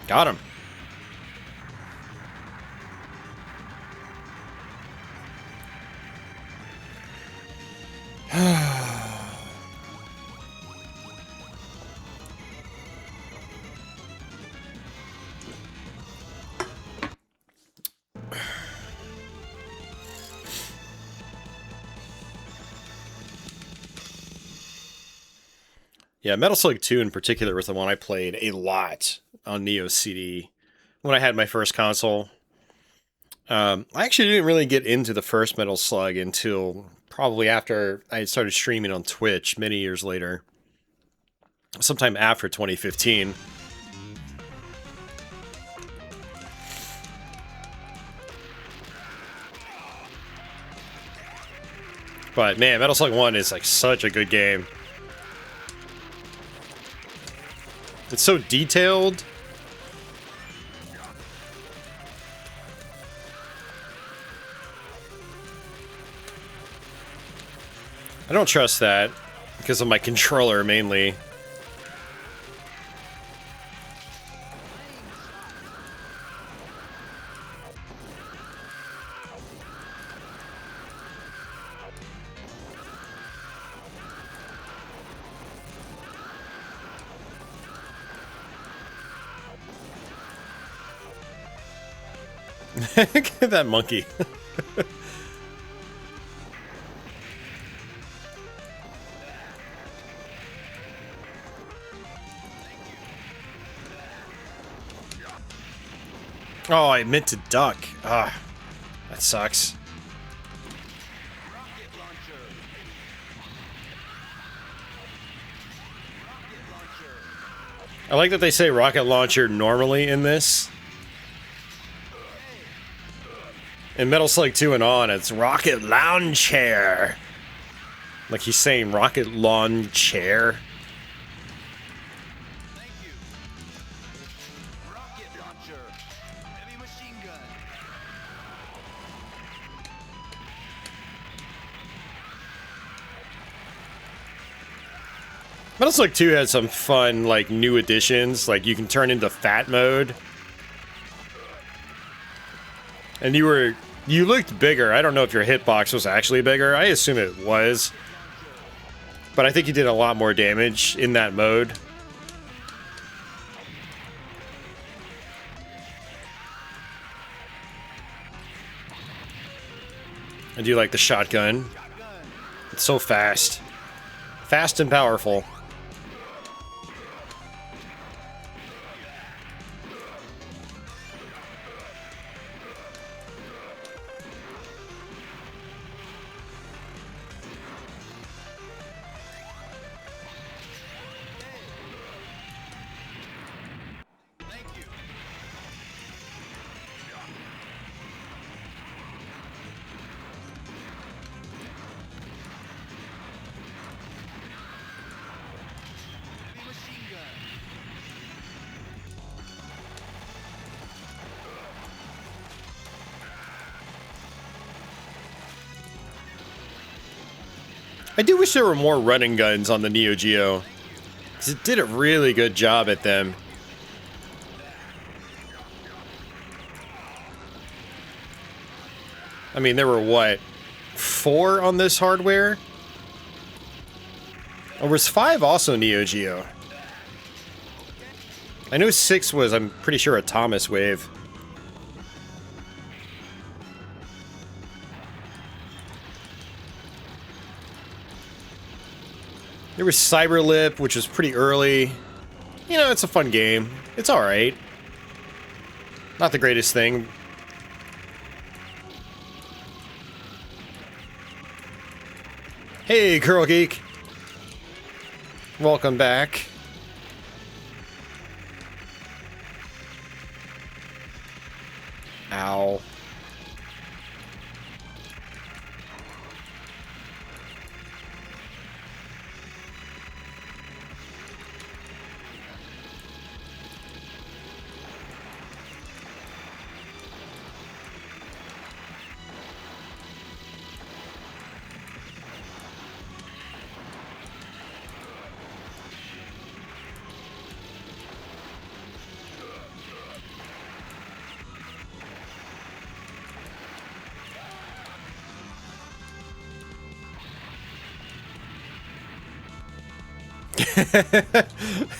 Got him. Yeah, Metal Slug 2 in particular was the one I played a lot on Neo CD when I had my first console. I actually didn't really get into the first Metal Slug until probably after I started streaming on Twitch many years later. Sometime after 2015. But man, Metal Slug 1 is like such a good game. It's so detailed. I don't trust that because of my controller mainly. Look at that monkey. Oh, I meant to duck. Ah, that sucks. I like that they say rocket launcher normally in this. In Metal Slug 2 and on, it's rocket launcher. Like he's saying rocket launcher. Thank you. Rocket launcher. Heavy machine gun. Metal Slug 2 had some fun, like, new additions. Like, you can turn into fat mode. And you looked bigger. I don't know if your hitbox was actually bigger. I assume it was. But I think you did a lot more damage in that mode. I do like the shotgun. It's so fast. Fast and powerful. I do wish there were more running guns on the Neo-Geo, because it did a really good job at them. I mean, there were, what, 4 on this hardware? Or was 5 also Neo-Geo? I know 6 was, I'm pretty sure, a Thomas Wave. There was Cyberlip, which was pretty early. You know, it's a fun game. It's alright. Not the greatest thing. Hey, Curl Geek. Welcome back.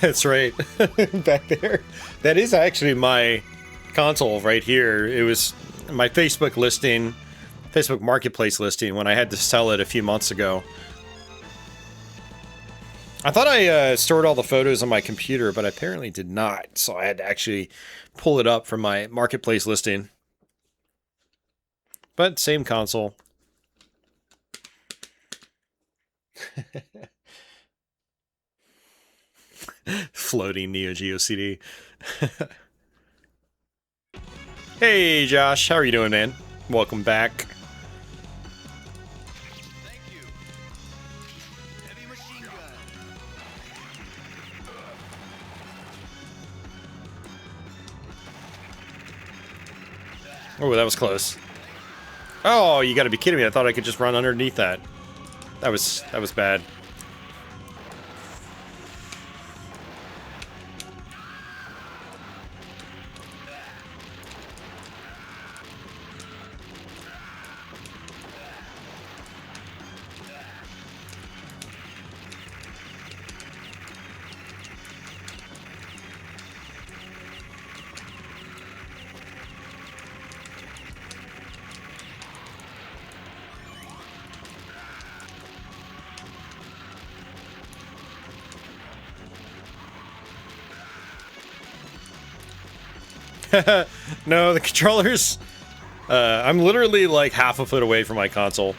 That's right. Back there. That is actually my console right here. It was my Facebook listing, Facebook Marketplace listing, when I had to sell it a few months ago. I thought I stored all the photos on my computer, but I apparently did not. So I had to actually pull it up from my Marketplace listing. But same console. Floating Neo-Geo CD. Hey Josh, how are you doing, man? Welcome back. Thank you. Heavy machine gun. Oh, that was close. Oh, you gotta be kidding me. I thought I could just run underneath that. That was bad. No, the controllers... I'm literally like half a foot away from my console.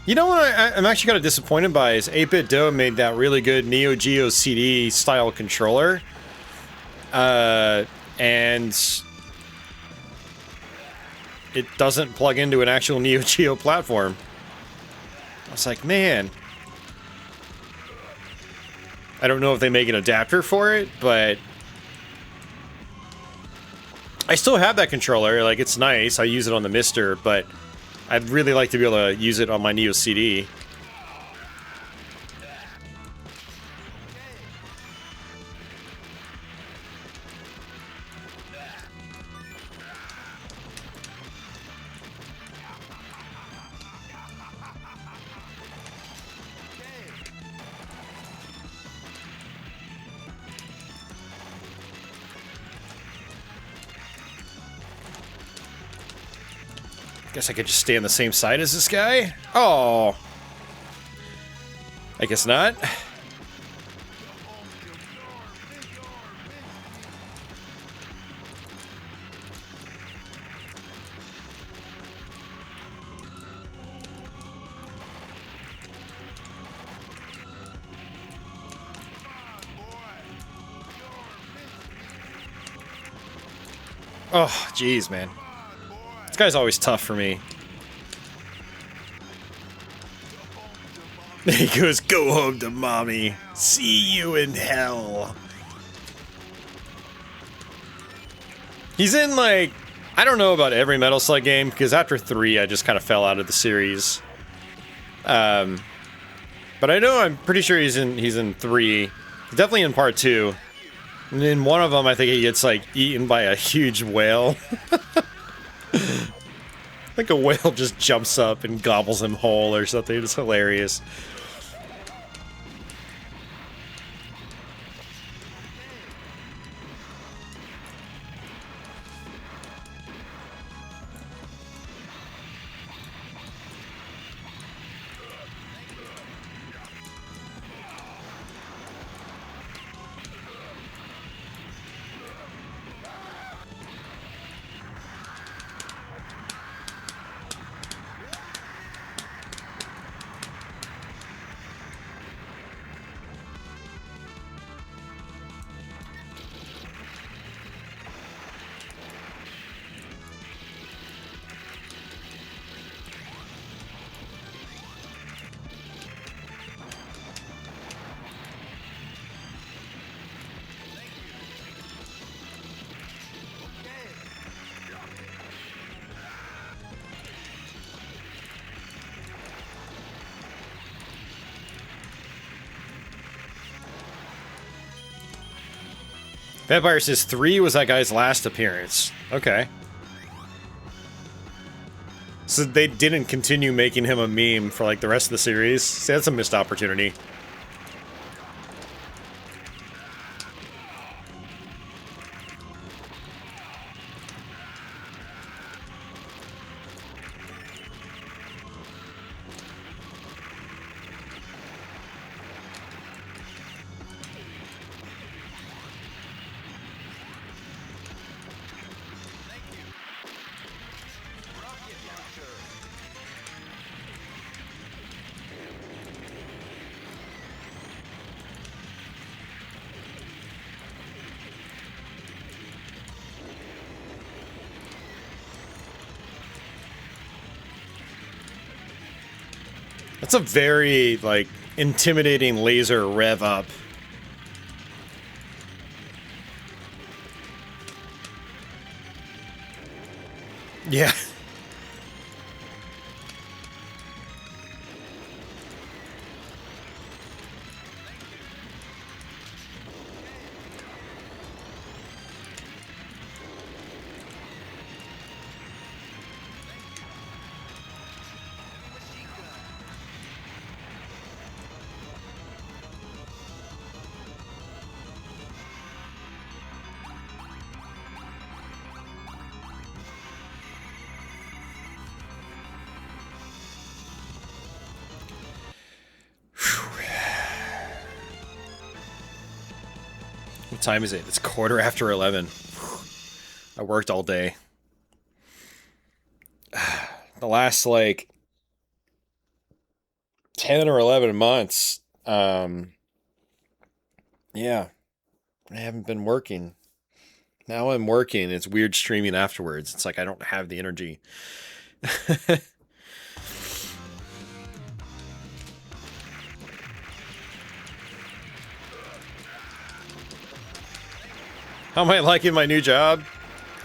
You know what I'm actually kind of disappointed by is 8-Bit Do made that really good Neo-Geo CD style controller. And it doesn't plug into an actual Neo-Geo platform. I was like, man... I don't know if they make an adapter for it, but I still have that controller. Like, it's nice. I use it on the Mister, but I'd really like to be able to use it on my Neo CD. Guess I could just stay on the same side as this guy? Oh. I guess not. Oh, jeez, man. This guy's always tough for me. He goes, "Go home to mommy. See you in hell." He's in, like, I don't know about every Metal Slug game, because after 3, I just kind of fell out of the series. But I know, I'm pretty sure he's in 3. Definitely in part 2. And in one of them, I think he gets, like, eaten by a huge whale. Like a whale just jumps up and gobbles him whole or something. It's hilarious. Vampire says 3 was that guy's last appearance. Okay. So they didn't continue making him a meme for like the rest of the series. See, that's a missed opportunity. That's a very, like, intimidating laser rev up. Yeah. What time is it? It's 11:15. I worked all day. The last, like, 10 or 11 months, yeah, I haven't been working. Now I'm working. It's weird streaming afterwards. It's like I don't have the energy. How am I liking my new job?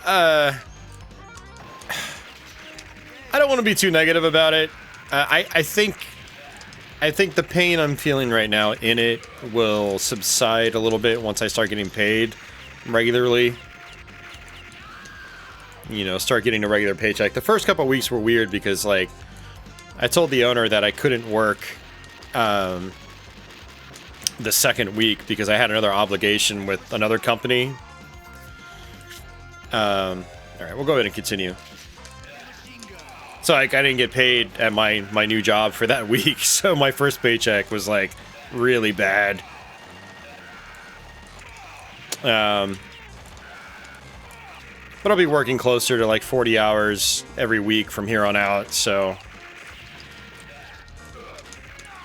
I don't want to be too negative about it. I think the pain I'm feeling right now in it will subside a little bit once I start getting paid regularly. You know, start getting a regular paycheck. The first couple weeks were weird because, like, I told the owner that I couldn't work the second week because I had another obligation with another company. Alright, we'll go ahead and continue. So, like, I didn't get paid at my new job for that week, so my first paycheck was, like, really bad. But I'll be working closer to, like, 40 hours every week from here on out, so...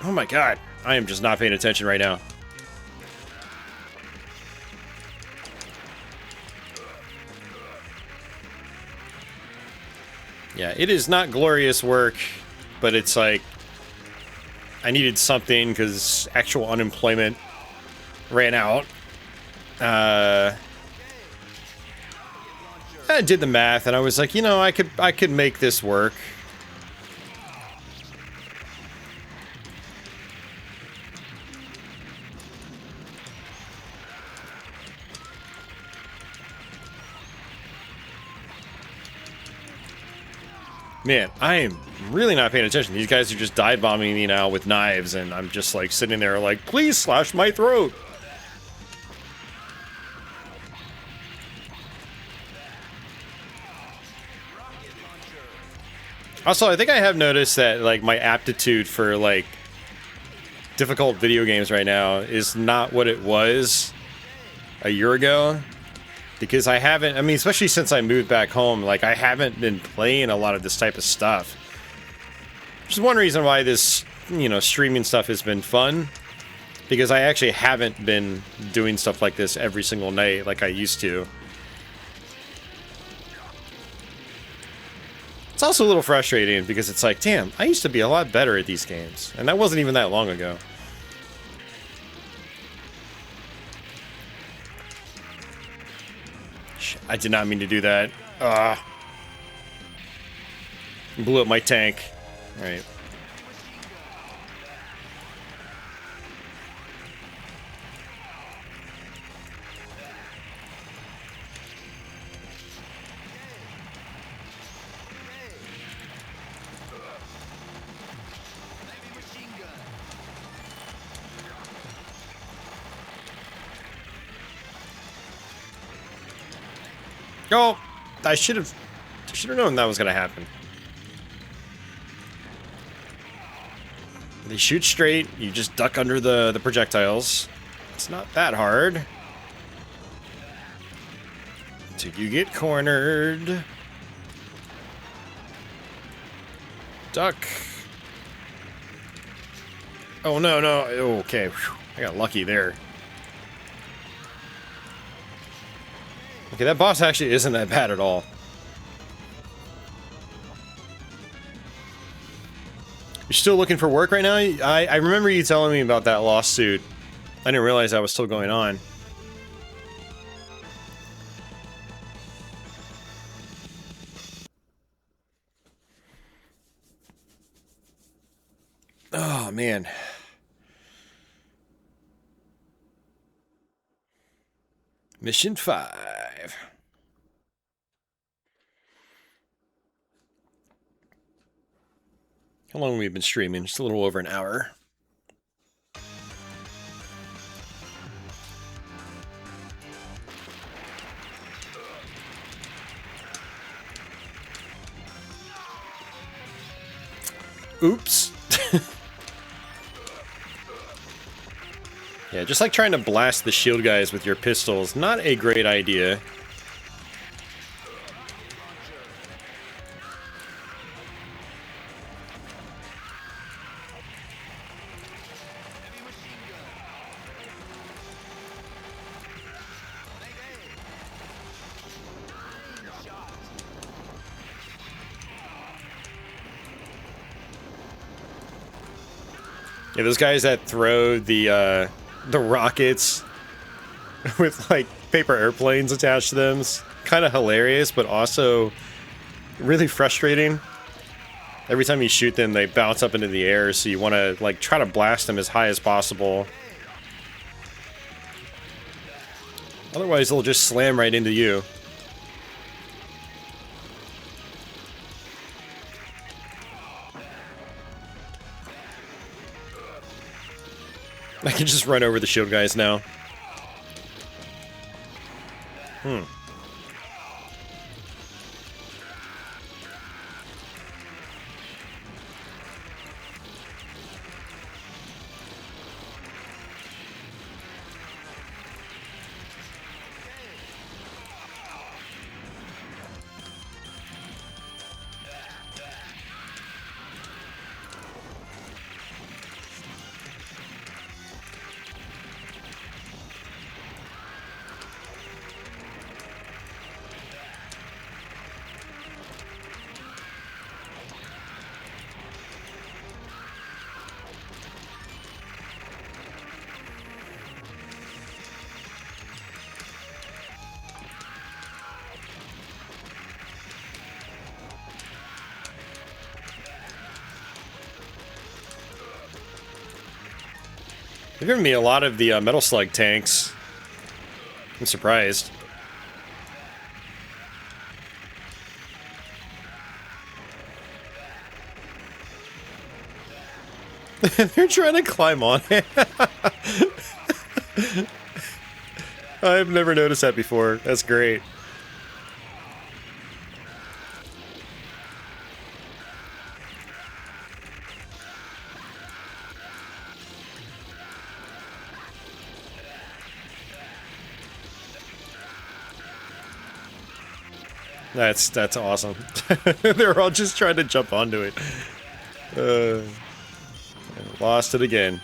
Oh my god, I am just not paying attention right now. Yeah, it is not glorious work, but it's like I needed something because actual unemployment ran out. I did the math and I was like, you know, I could make this work. Man, I am really not paying attention. These guys are just dive bombing me now with knives, and I'm just like sitting there like, please slash my throat. Also, I think I have noticed that like my aptitude for like difficult video games right now is not what it was a year ago. Because I haven't, I mean, especially since I moved back home, like, I haven't been playing a lot of this type of stuff. Which is one reason why this, you know, streaming stuff has been fun. Because I actually haven't been doing stuff like this every single night like I used to. It's also a little frustrating because it's like, damn, I used to be a lot better at these games. And that wasn't even that long ago. I did not mean to do that. Blew up my tank. Alright. Oh, I should have known that was gonna happen. They shoot straight. You just duck under the projectiles. It's not that hard. Until you get cornered. Duck. Oh, no, no. Okay. Whew. I got lucky there. Okay, that boss actually isn't that bad at all. You're still looking for work right now? I remember you telling me about that lawsuit. I didn't realize that was still going on. Oh, man. Mission 5. How long have we been streaming? Just a little over an hour. Oops. Yeah, just like trying to blast the shield guys with your pistols, not a great idea. Yeah, those guys that throw the rockets with like paper airplanes attached to them, it's kind of hilarious, but also really frustrating. Every time you shoot them, they bounce up into the air, so you want to like try to blast them as high as possible. Otherwise, they'll just slam right into you. I can just run over the shield guys now. They've given me a lot of the Metal Slug tanks. I'm surprised. They're trying to climb on it. I've never noticed that before. That's great. That's awesome. They're all just trying to jump onto it. Lost it again.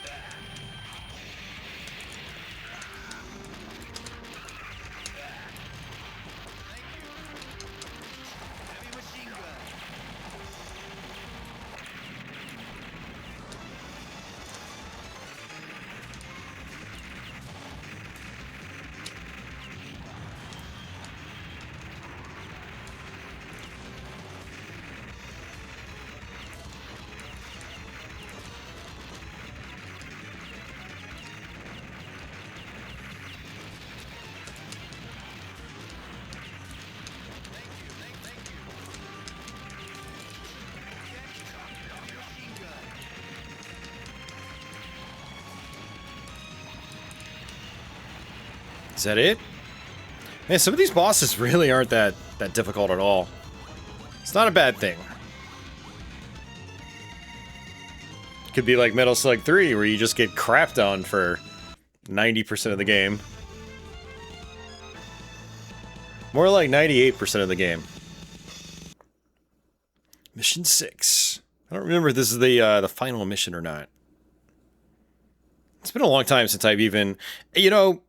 Is that it? Man, some of these bosses really aren't that difficult at all. It's not a bad thing. Could be like Metal Slug 3, where you just get crapped on for 90% of the game. More like 98% of the game. Mission 6. I don't remember if this is the final mission or not. It's been a long time since I've even... You know,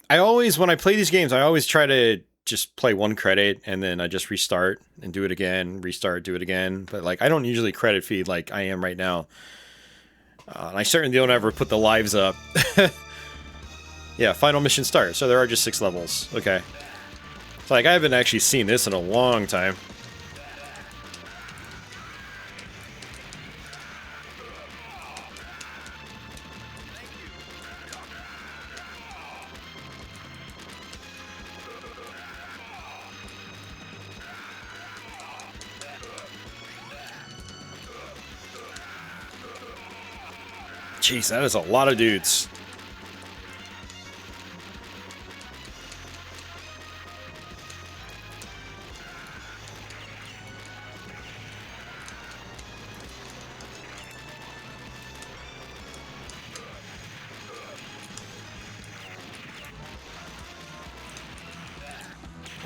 I always, when I play these games, I always try to just play one credit, and then I just restart and do it again, restart, do it again. But, like, I don't usually credit feed like I am right now. And I certainly don't ever put the lives up. Yeah, final mission start. So there are just 6 levels. Okay. So, like, I haven't actually seen this in a long time. Jeez, that is a lot of dudes.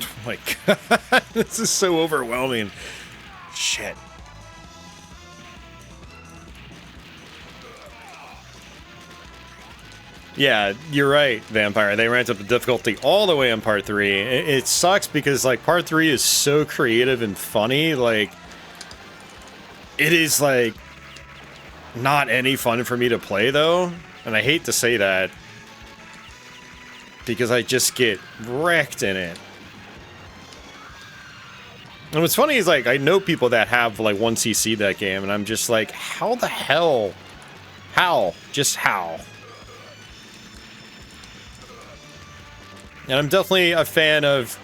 Oh my god, this is so overwhelming. Shit. Yeah, you're right, Vampire. They ramped up the difficulty all the way on part 3. It sucks because, like, part 3 is so creative and funny. Like, it is, like, not any fun for me to play, though. And I hate to say that, because I just get wrecked in it. And what's funny is, like, I know people that have, like, 1cc that game, and I'm just like, how the hell? How? Just how? And I'm definitely a fan of,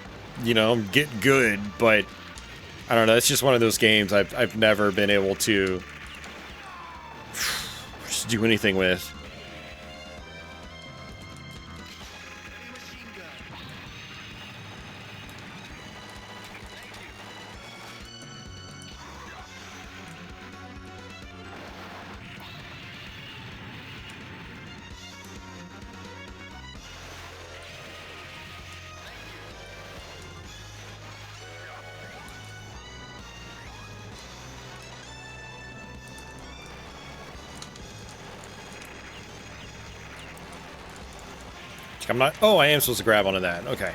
you know, get good, but I don't know, it's just one of those games I've never been able to just do anything with. I'm not... Oh, I am supposed to grab onto that. Okay.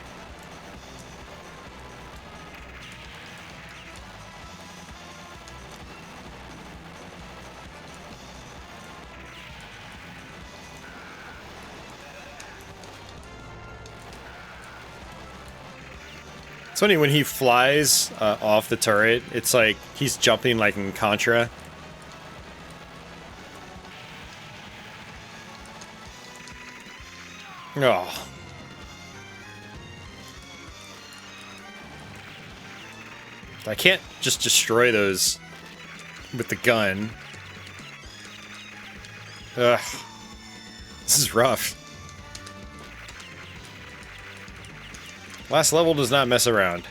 It's funny, when he flies off the turret, it's like he's jumping like in Contra. Oh. I can't just destroy those with the gun. Ugh. This is rough. Last level does not mess around.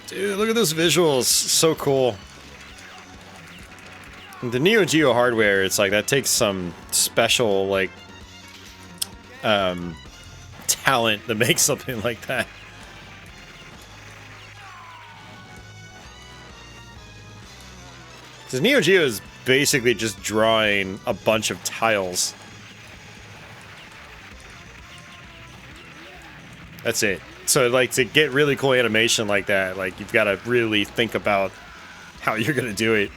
Dude, look at those visuals. So cool. The Neo-Geo hardware, it's like that takes some special, like, talent to make something like that. Because Neo-Geo is basically just drawing a bunch of tiles. That's it. So, like, to get really cool animation like that, like, you've got to really think about how you're going to do it.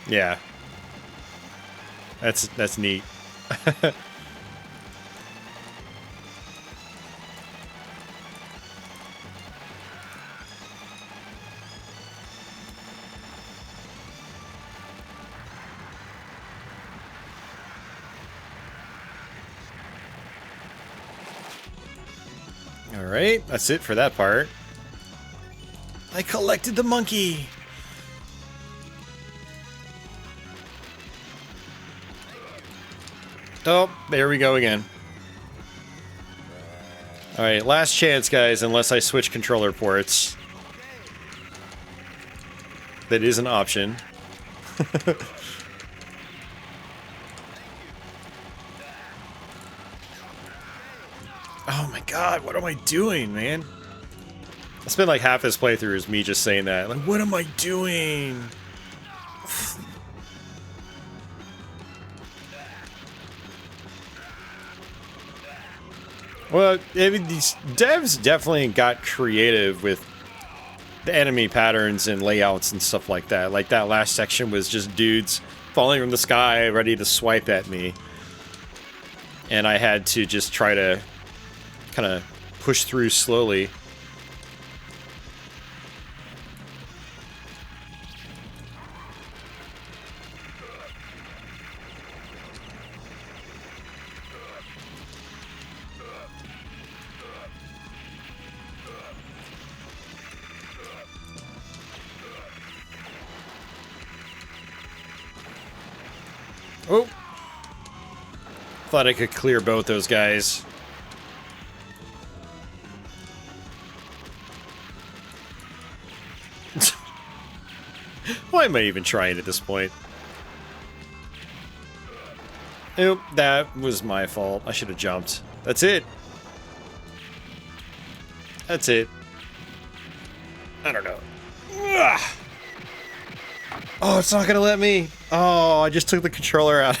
Yeah. That's neat. Alright, that's it for that part. I collected the monkey! Oh, there we go again. Alright, last chance, guys, unless I switch controller ports. That is an option. Oh my god, what am I doing, man? I spent like half this playthrough is me just saying that. Like, what am I doing? Well, I mean, these devs definitely got creative with the enemy patterns and layouts and stuff like that. Like, that last section was just dudes falling from the sky ready to swipe at me. And I had to just try to kind of push through slowly. Oh! Thought I could clear both those guys. Why am I even trying at this point? Nope, that was my fault. I should have jumped. That's it. That's it. I don't know. Ugh. Oh, it's not gonna let me. Oh, I just took the controller out.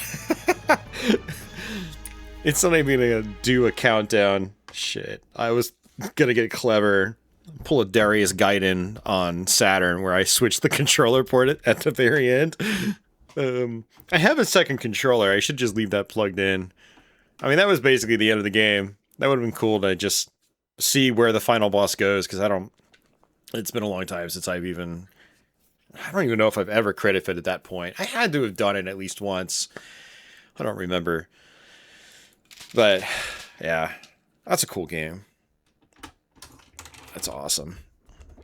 It's not even gonna do a countdown. Shit. I was gonna get clever. Pull a Darius Gaiden on Saturn where I switch the controller port at the very end. I have a second controller. I should just leave that plugged in. I mean, that was basically the end of the game. That would have been cool to just see where the final boss goes, because it's been a long time since I don't even know if I've ever crit fit at that point. I had to have done it at least once. I don't remember. But, yeah. That's a cool game. That's awesome.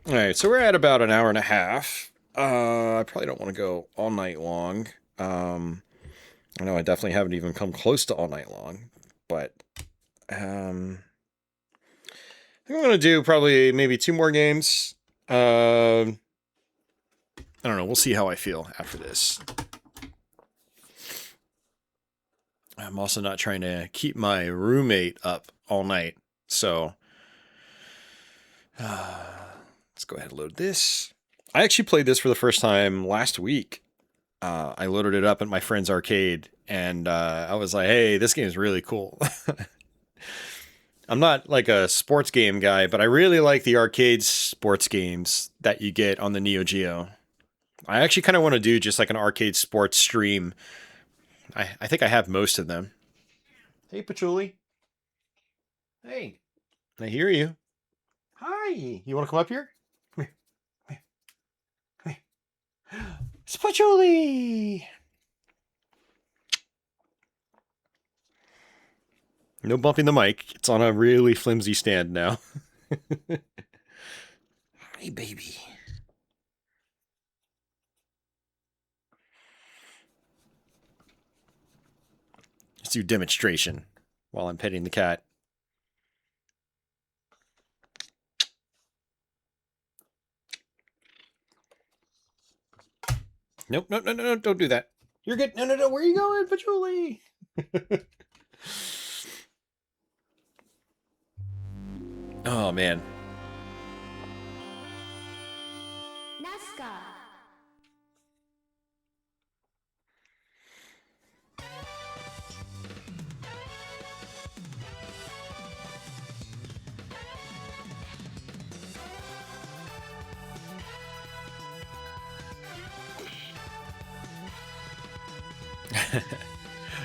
Alright, so we're at about an hour and a half. I probably don't want to go all night long. I know I definitely haven't even come close to all night long. But, I think I'm going to do probably maybe 2 more games. I don't know. We'll see how I feel after this. I'm also not trying to keep my roommate up all night. So, let's go ahead and load this. I actually played this for the first time last week. I loaded it up at my friend's arcade, and I was like, hey, this game is really cool. I'm not like a sports game guy, but I really like the arcade sports games that you get on the Neo-Geo. I actually kind of want to do just like an arcade sports stream. I think I have most of them. Hey, Patchouli. Hey. I hear you. Hi. You want to come up here? Come here. Come here. Come here. It's Patchouli. No bumping the mic. It's on a really flimsy stand now. Hi, baby. Let's do demonstration while I'm petting the cat. Nope, no, no, no, no, don't do that. You're good. No, no, no, where are you going, Patchouli? Oh, man.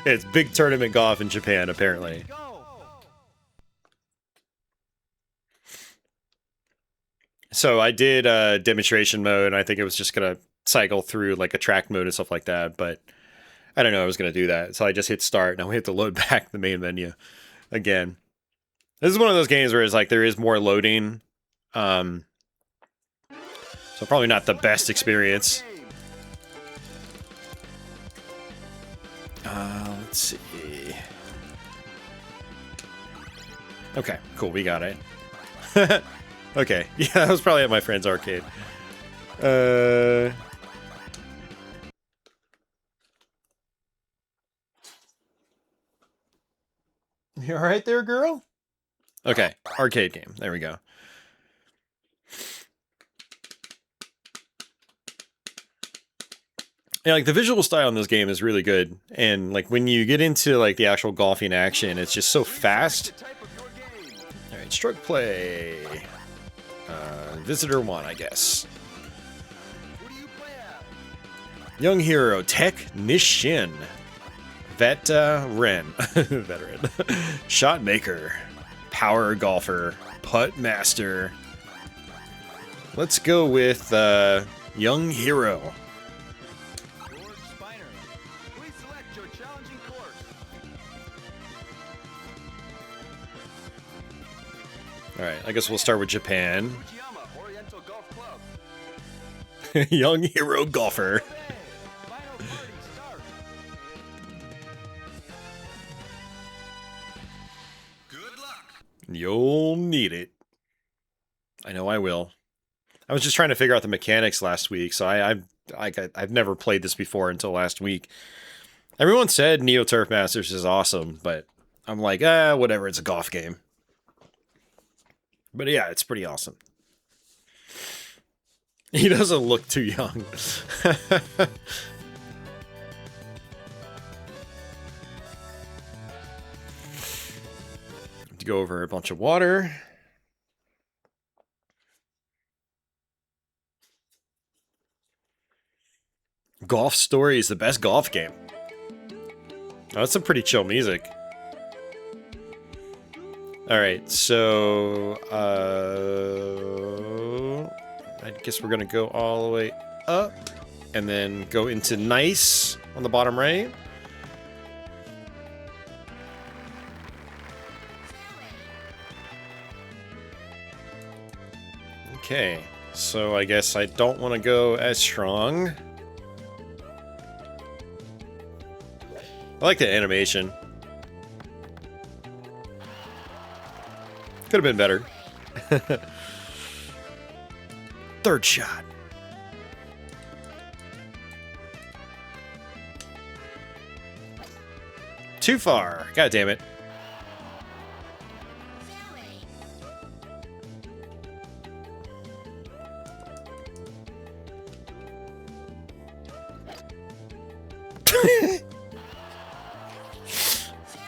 It's big tournament golf in Japan, apparently. So I did demonstration mode, and I think it was just going to cycle through like a track mode and stuff like that, but I don't know I was going to do that. So I just hit start, and I hit to load back the main menu again. This is one of those games where it's like there is more loading. So probably not the best experience. Let's see. Okay, cool, we got it. Okay, yeah, that was probably at my friend's arcade. You alright there, girl? Okay, arcade game. There we go. Yeah, like the visual style in this game is really good, and like when you get into like the actual golfing action, it's just so fast. All right, stroke play. Visitor 1, I guess. Young hero technician, veteran, shot maker, power golfer, putt master. Let's go with young hero. Alright, I guess we'll start with Japan. Young hero golfer. You'll need it. I know I will. I was just trying to figure out the mechanics last week, so I've never played this before until last week. Everyone said Neo Turf Masters is awesome, but I'm like, whatever, it's a golf game. But yeah, it's pretty awesome. He doesn't look too young. To go over a bunch of water. Golf Story is the best golf game. Oh, that's some pretty chill music. Alright, so I guess we're gonna go all the way up and then go into nice on the bottom right. Okay, so I guess I don't want to go as strong. I like the animation. Could have been better. Third shot. Too far. God damn it.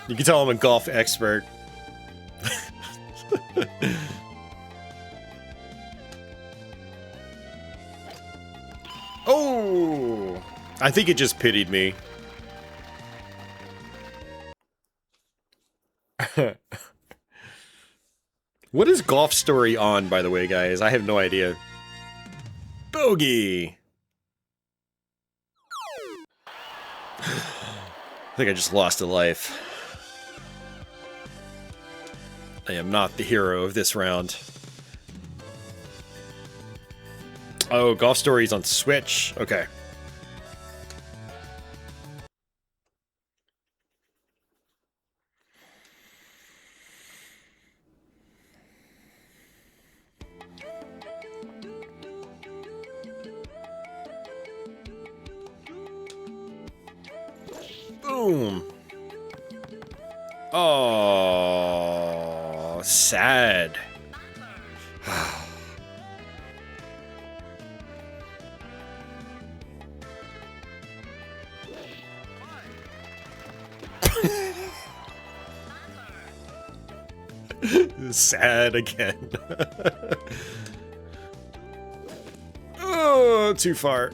You can tell I'm a golf expert. Oh! I think it just pitied me. What is Golf Story on, by the way, guys? I have no idea. Bogey! I think I just lost a life. I am not the hero of this round. Oh, Golf Story's on Switch. Okay. Boom. Oh, sad. Sad again. Oh, too far.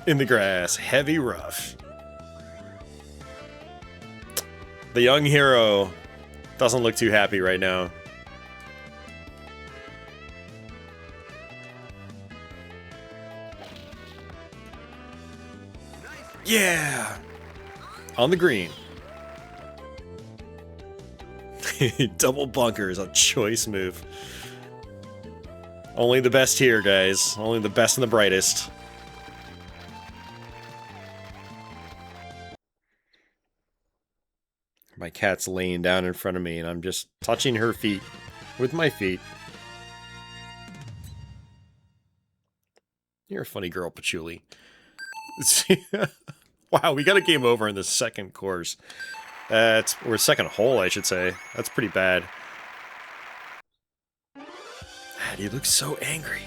In the grass, heavy rough. The young hero doesn't look too happy right now. Yeah! On the green. Double bunker is a choice move. Only the best here, guys. Only the best and the brightest. My cat's laying down in front of me, and I'm just touching her feet with my feet. You're a funny girl, Patchouli. Wow, we got a game over in the second course. Or second hole, I should say. That's pretty bad. God, he looks so angry.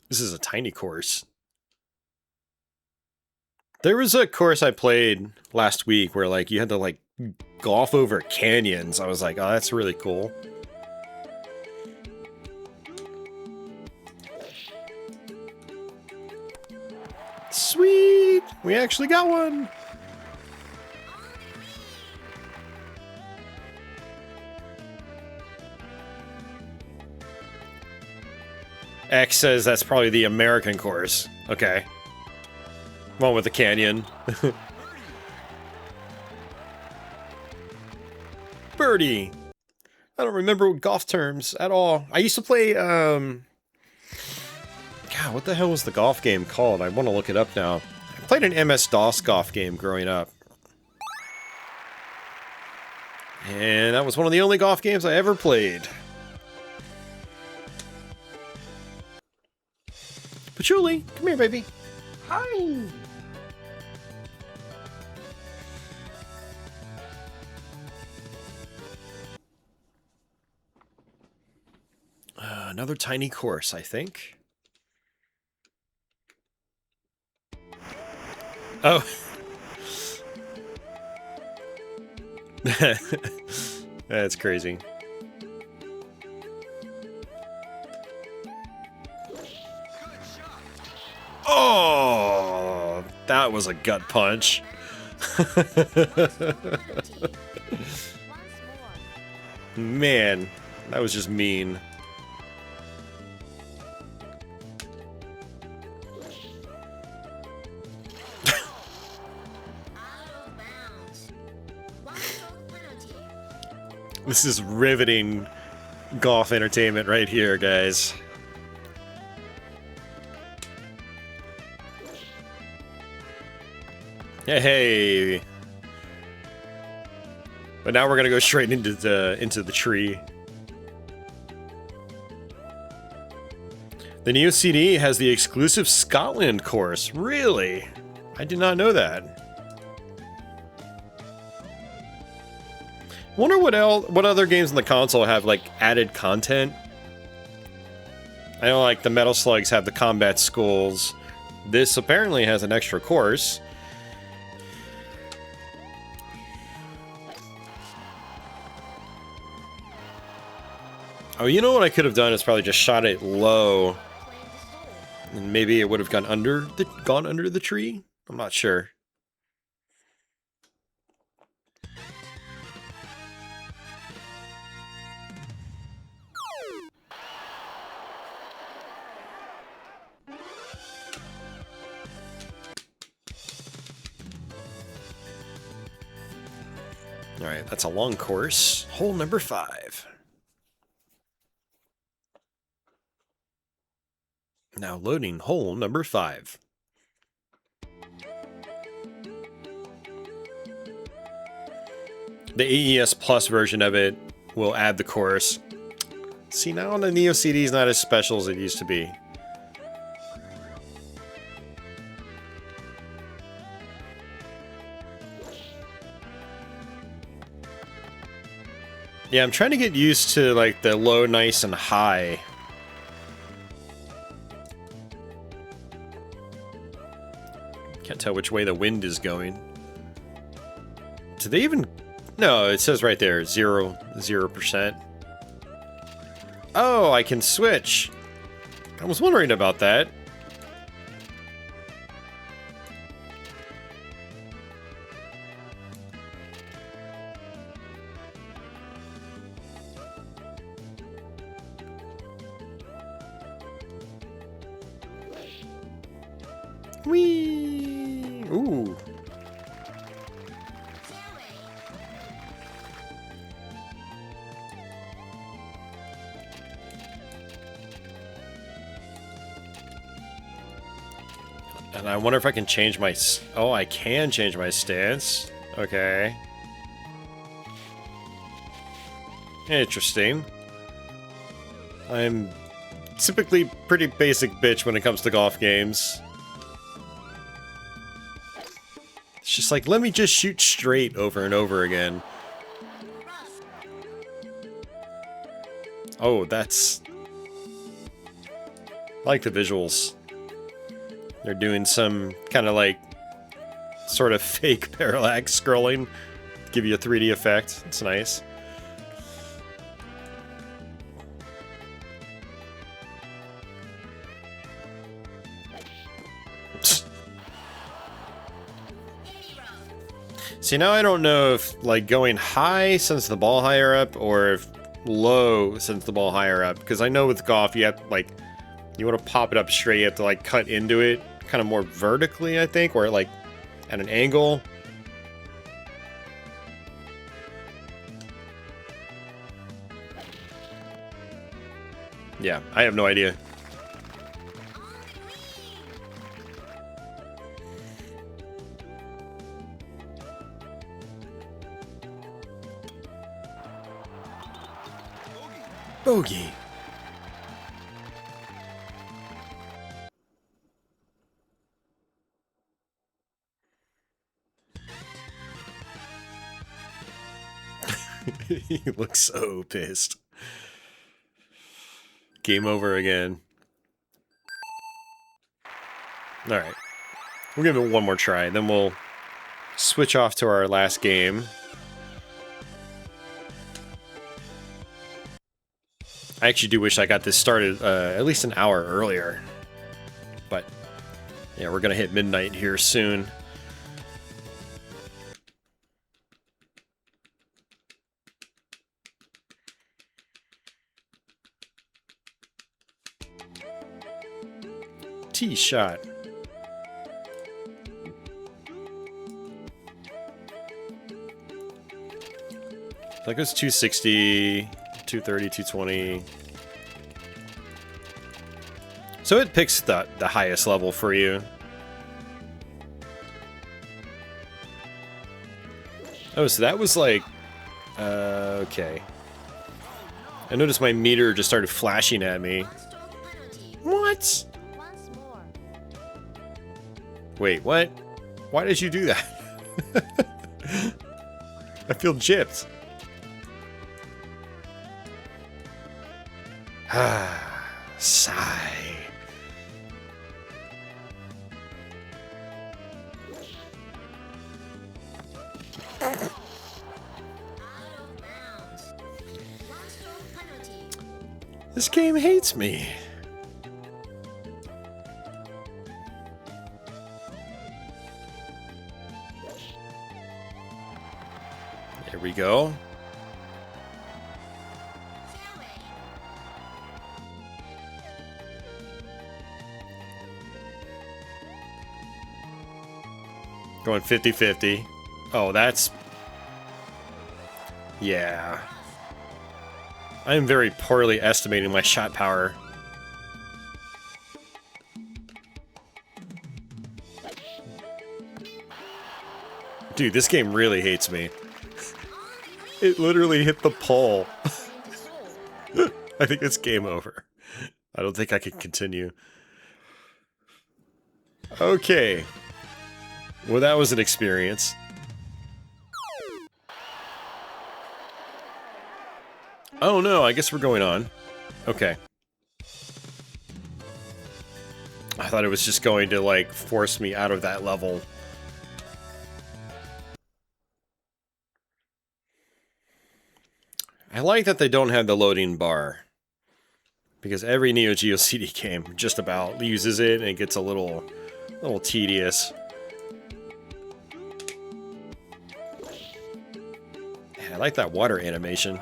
This is a tiny course. There was a course I played last week where, like, you had to, like, golf over canyons. I was like, oh, that's really cool. Sweet! We actually got one! X says that's probably the American course. Okay. One with the canyon. Birdie! I don't remember golf terms at all. I used to play, God, what the hell was the golf game called? I want to look it up now. I played an MS-DOS golf game growing up. And that was one of the only golf games I ever played. Patchouli, come here, baby. Hi! Another tiny course, I think. Oh. That's crazy. Oh, that was a gut punch. Man, that was just mean. This is riveting golf entertainment right here, guys. Hey. But now we're gonna go straight into the tree. The Neo CD has the exclusive Scotland course. Really? I did not know that. Wonder what other games on the console have, like, added content. I know, like, the Metal Slugs have the combat skulls. This apparently has an extra course. Oh, you know what I could have done is probably just shot it low. And maybe it would have gone under the tree? I'm not sure. Alright, that's a long course. Hole number 5. Now loading hole number 5. The AES Plus version of it will add the course. See, now the Neo CD is not as special as it used to be. Yeah, I'm trying to get used to, like, the low, nice, and high. Can't tell which way the wind is going. Do they even... No, it says right there, 0%. Oh, I can switch. I was wondering about that. Whee! Ooh. And I wonder if I can change my... Oh, I can change my stance. Okay. Interesting. I'm typically pretty basic bitch when it comes to golf games. It's just like, let me just shoot straight over and over again. Oh, that's... I like the visuals. They're doing some kind of like sort of fake parallax scrolling, give you a 3D effect. It's nice. See, now I don't know if like going high sends the ball higher up or if low sends the ball higher up, because I know with golf you have like, you want to pop it up straight, you have to like cut into it kind of more vertically, I think, or like at an angle. Yeah, I have no idea. Bogey. He looks so pissed. Game over again. Alright. We'll give it one more try, then we'll switch off to our last game. I actually do wish I got this started at least an hour earlier. But, yeah, we're gonna hit midnight here soon. Tee shot. That goes 260, 230, 220. So it picks the highest level for you. Oh, so that was like... okay. I noticed my meter just started flashing at me. What? Wait, what? Why did you do that? I feel gypped. Ah, sigh. This game hates me. There we go. Going 50-50. Oh, that's... yeah. I am very poorly estimating my shot power. Dude, this game really hates me. It literally hit the pole. I think it's game over. I don't think I can continue. Okay. Well, that was an experience. Oh no, I guess we're going on. Okay. I thought it was just going to, like, force me out of that level. I like that they don't have the loading bar. Because every Neo-Geo CD game just about uses it, and it gets a little tedious. I like that water animation.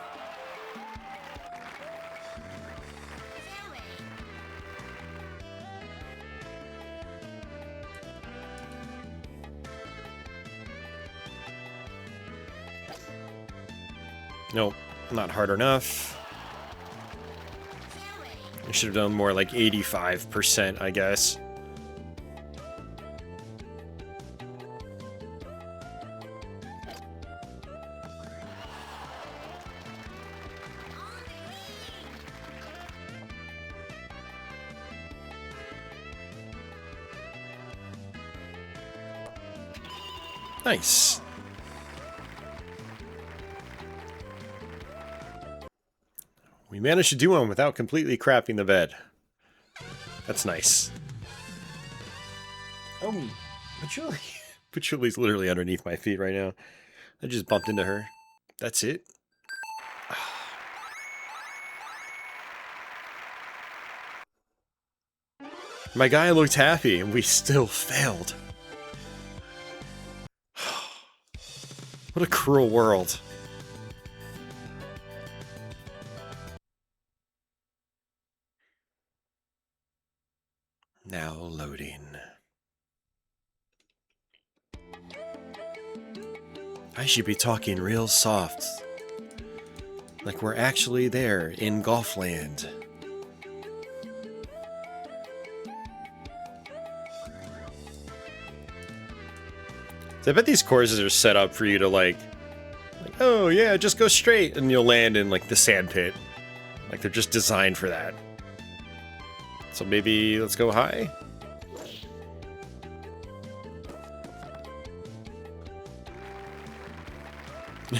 Nope, not hard enough. I should have done more like 85%, I guess. Nice. We managed to do one without completely crapping the bed. That's nice. Oh, Patchouli's literally underneath my feet right now. I just bumped into her. That's it. My guy looked happy, and we still failed. What a cruel world. Now loading. I should be talking real soft. Like we're actually there in Golfland. I bet these courses are set up for you to like, oh yeah, just go straight and you'll land in like the sand pit. Like they're just designed for that. So maybe let's go high.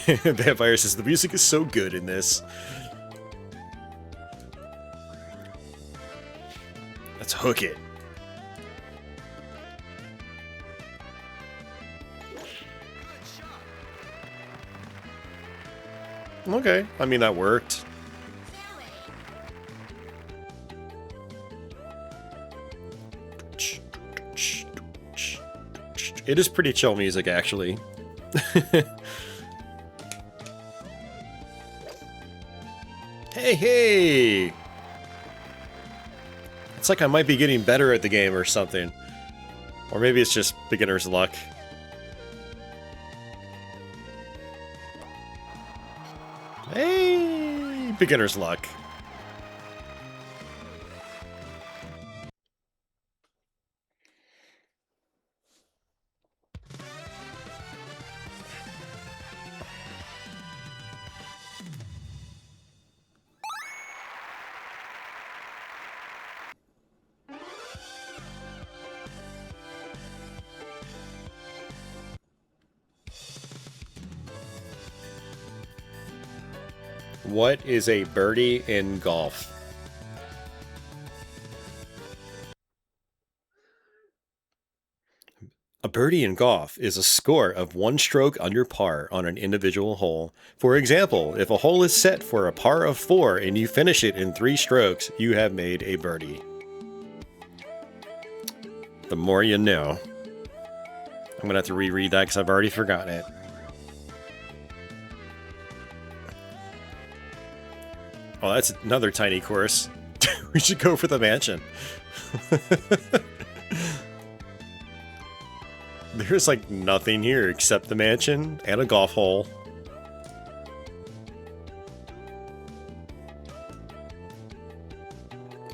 Vampire says the music is so good in this. Let's hook it. Okay, I mean that worked. It is pretty chill music, actually. Hey, hey! It's like I might be getting better at the game or something. Or maybe it's just beginner's luck. Hey! Beginner's luck. What is a birdie in golf? A birdie in golf is a score of 1 stroke under par on an individual hole. For example, if a hole is set for a par of 4 and you finish it in 3 strokes, you have made a birdie. The more you know. I'm gonna have to reread that because I've already forgotten it. Oh, that's another tiny course. We should go for the mansion. There's like nothing here except the mansion and a golf hole.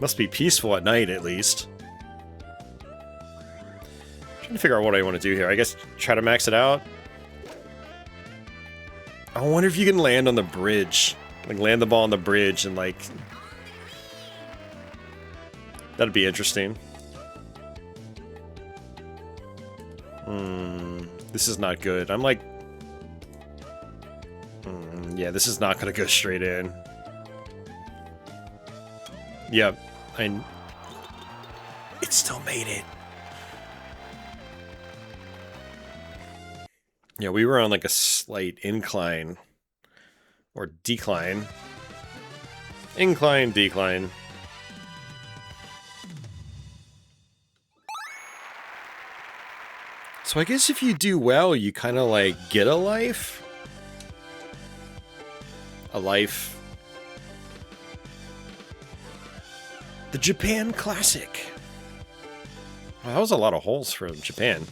Must be peaceful at night, at least. Trying to figure out what I want to do here. I guess try to max it out. I wonder if you can land on the bridge. Like, land the ball on the bridge and, like... That'd be interesting. This is not good. I'm like... yeah, this is not gonna go straight in. Yep. It still made it. Yeah, we were on, like, a slight incline. Or decline. Incline, decline. So I guess if you do well, you kind of like get a life? A life. The Japan Classic. Well, that was a lot of holes from Japan.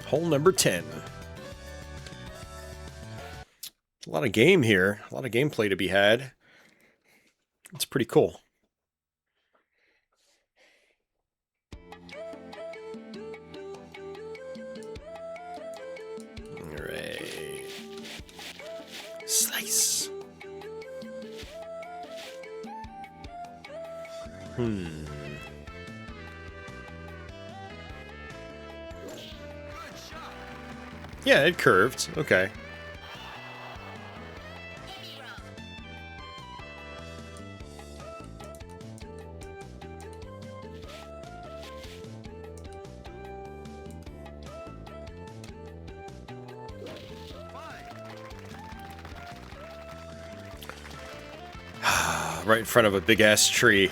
Hole number 10. A lot of game here. A lot of gameplay to be had. It's pretty cool. Alright. Slice. Yeah, it curved. Okay. Right in front of a big ass tree.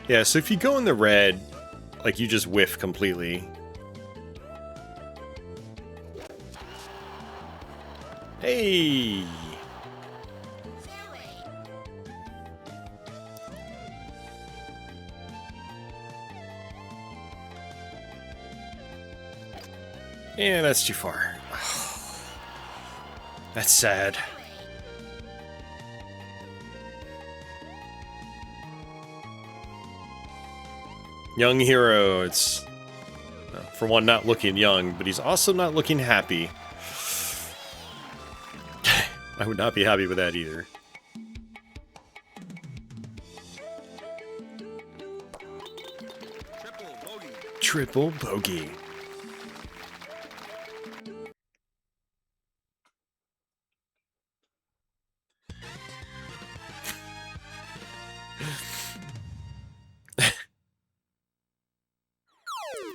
Yeah, so if you go in the red, like you just whiff completely. Hey! Yeah, that's too far. That's sad. Young hero, it's for one not looking young, but he's also not looking happy. I would not be happy with that either. Triple bogey.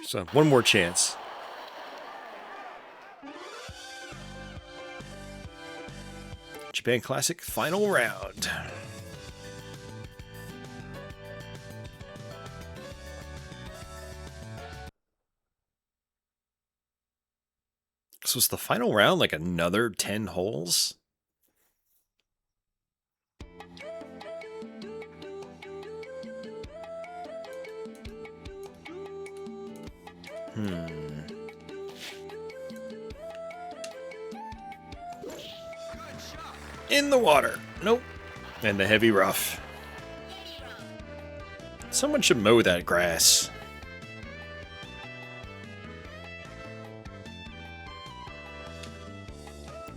So, one more chance. Japan Classic final round. So was the final round like another 10 holes? In the water. Nope. And the heavy rough. Someone should mow that grass.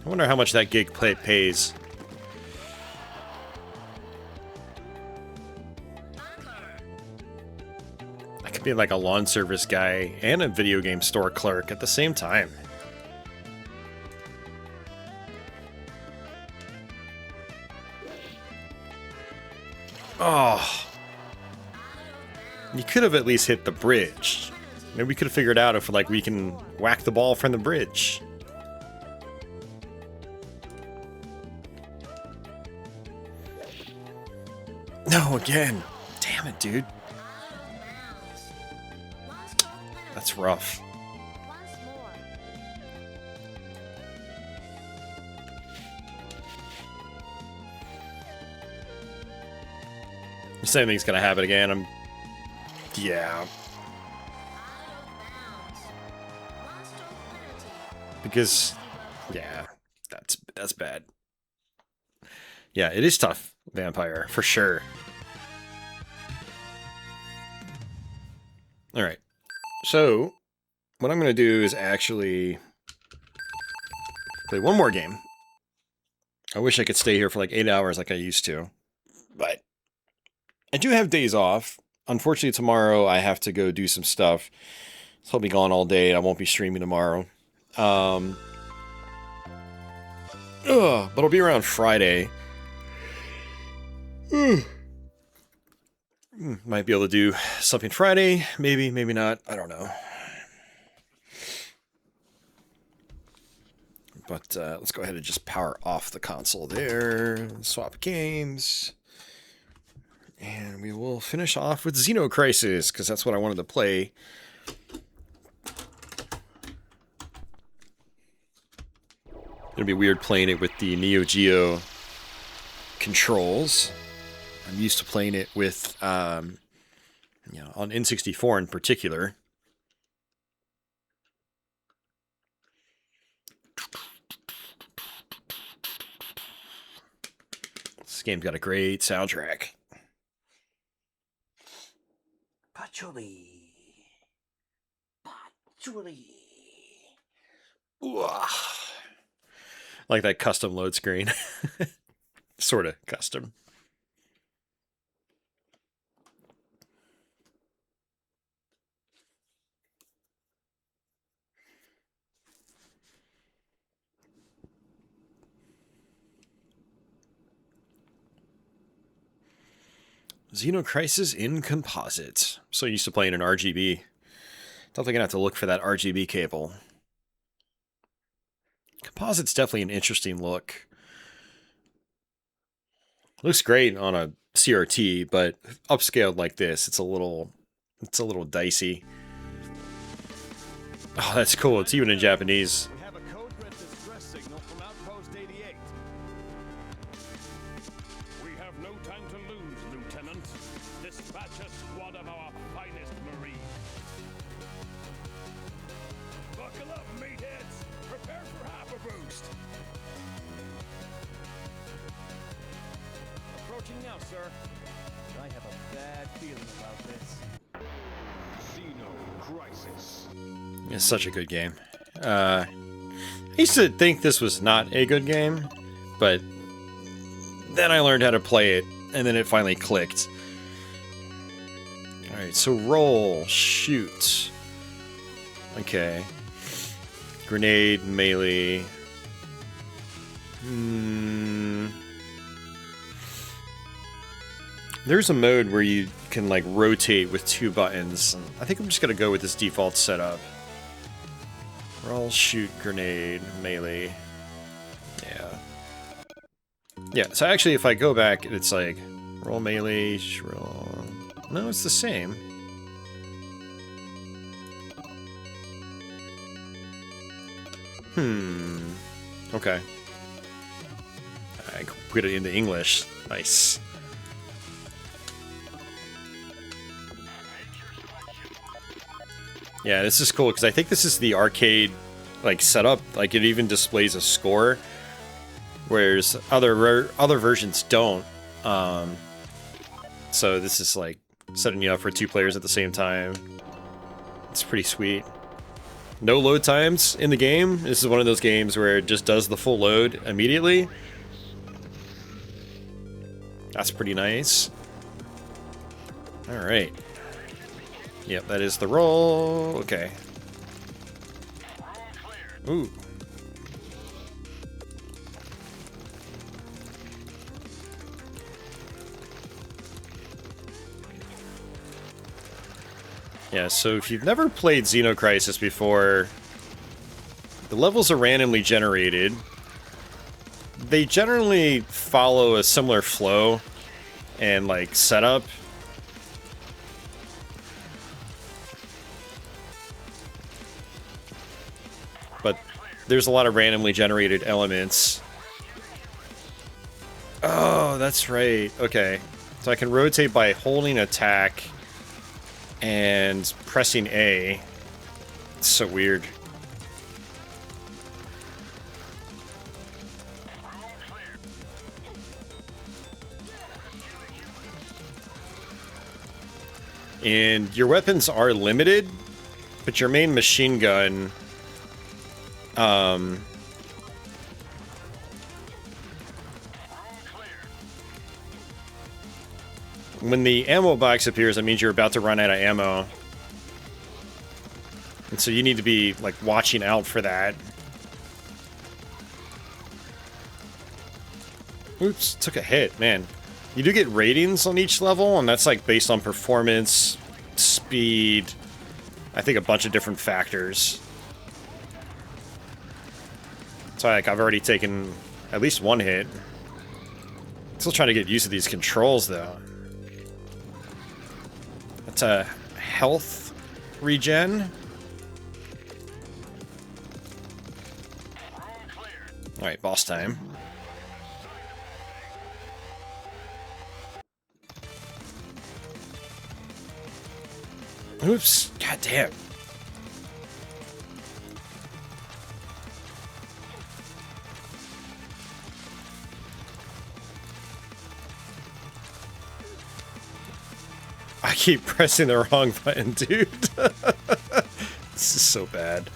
I wonder how much that gig pays. I could be like a lawn service guy and a video game store clerk at the same time. Oh. You could have at least hit the bridge. Maybe we could have figured out if like we can whack the ball from the bridge. No, again. Damn it, dude. That's rough. The same thing's gonna happen again. Yeah. Because, yeah, that's bad. Yeah, it is tough, Vampire, for sure. Alright. So, what I'm gonna do is actually play one more game. I wish I could stay here for like 8 hours like I used to. But I do have days off. Unfortunately, tomorrow I have to go do some stuff. So I'll be gone all day and I won't be streaming tomorrow. But I'll be around Friday. Might be able to do something Friday. Maybe, maybe not. I don't know. But let's go ahead and just power off the console there. Swap games. And we will finish off with Xeno Crisis, because that's what I wanted to play. It'll be weird playing it with the Neo-Geo controls. I'm used to playing it with You know, on N64 in particular. This game's got a great soundtrack. Patchouli. Patchouli. Ooh, like that custom load screen. Sort of custom. Xeno Crisis in composite. So used to playing in RGB. Definitely gonna have to look for that RGB cable. Composite's definitely an interesting look. Looks great on a CRT, but upscaled like this, it's a little dicey. Oh, that's cool. It's even in Japanese. We have a code red distress signal from Outpost 88. We have no time to lose, Lieutenant. Dispatch a squad of our finest Marines. Buckle up, meatheads. Prepare for half a boost. Approaching now, sir. I have a bad feeling about this. Xeno Crisis. It's such a good game. I used to think this was not a good game, but then I learned how to play it, and then it finally clicked. Alright, so roll, shoot. Okay. Grenade, melee. There's a mode where you can like rotate with 2 buttons. I think I'm just gonna go with this default setup. Roll, shoot, grenade, melee. Yeah. Yeah, so actually if I go back, it's like roll melee, roll... No, it's the same. Okay. I put it into English. Nice. Yeah, this is cool because I think this is the arcade like setup. Like it even displays a score, whereas other versions don't. So this is like setting you up for 2 players at the same time. It's pretty sweet. No load times in the game. This is one of those games where it just does the full load immediately. That's pretty nice. All right. Yep, that is the roll. Okay. Ooh. Yeah, so if you've never played Xeno Crisis before, the levels are randomly generated. They generally follow a similar flow and like setup. But there's a lot of randomly generated elements. Oh, that's right. Okay. So I can rotate by holding attack and pressing A. It's so weird. And your weapons are limited, but your main machine gun, when the ammo box appears, that means you're about to run out of ammo. And so you need to be, like, watching out for that. Oops, took a hit, man. You do get ratings on each level, and that's, like, based on performance, speed, I think a bunch of different factors. So, like, I've already taken at least 1 hit. Still trying to get used to these controls, though. That's a health regen. Alright, boss time. Oops. God damn. I keep pressing the wrong button, dude. This is so bad.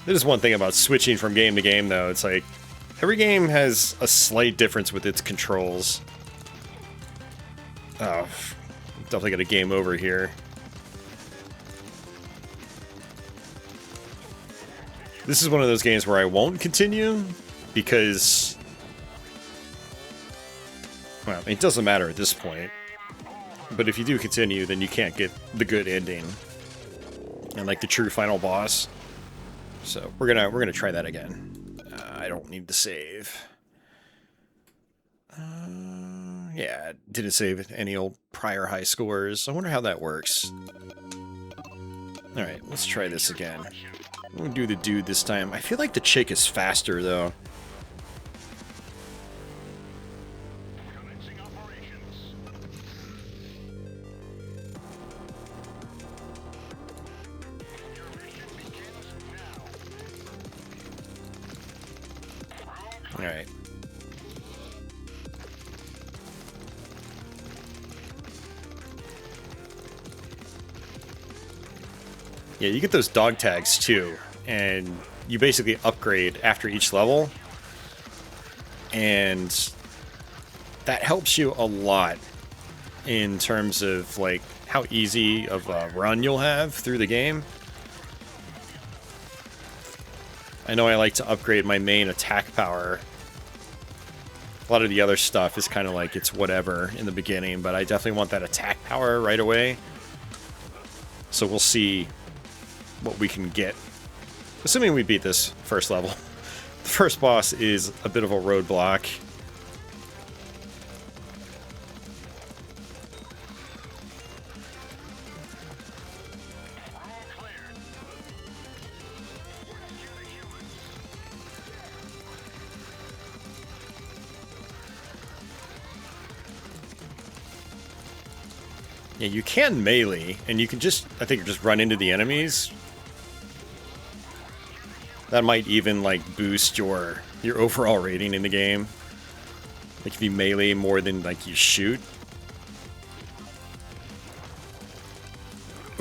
There's one thing about switching from game to game, though. It's like, every game has a slight difference with its controls. Oh, definitely got a game over here. This is one of those games where I won't continue, because... well, it doesn't matter at this point. But if you do continue, then you can't get the good ending. And like the true final boss. So we're gonna try that again. I don't need to save. Yeah, didn't save any old prior high scores. I wonder how that works. All right, let's try this again. We'll do the dude this time. I feel like the chick is faster though. Alright. Yeah, you get those dog tags too, and you basically upgrade after each level, and that helps you a lot in terms of like how easy of a run you'll have through the game. I know I like to upgrade my main attack power. A lot of the other stuff is kind of like it's whatever in the beginning, but I definitely want that attack power right away. So we'll see what we can get. Assuming we beat this first level. The first boss is a bit of a roadblock. Yeah, you can melee, and you can just, I think, just run into the enemies. That might even, like, boost your overall rating in the game. Like, if you melee more than, like, you shoot.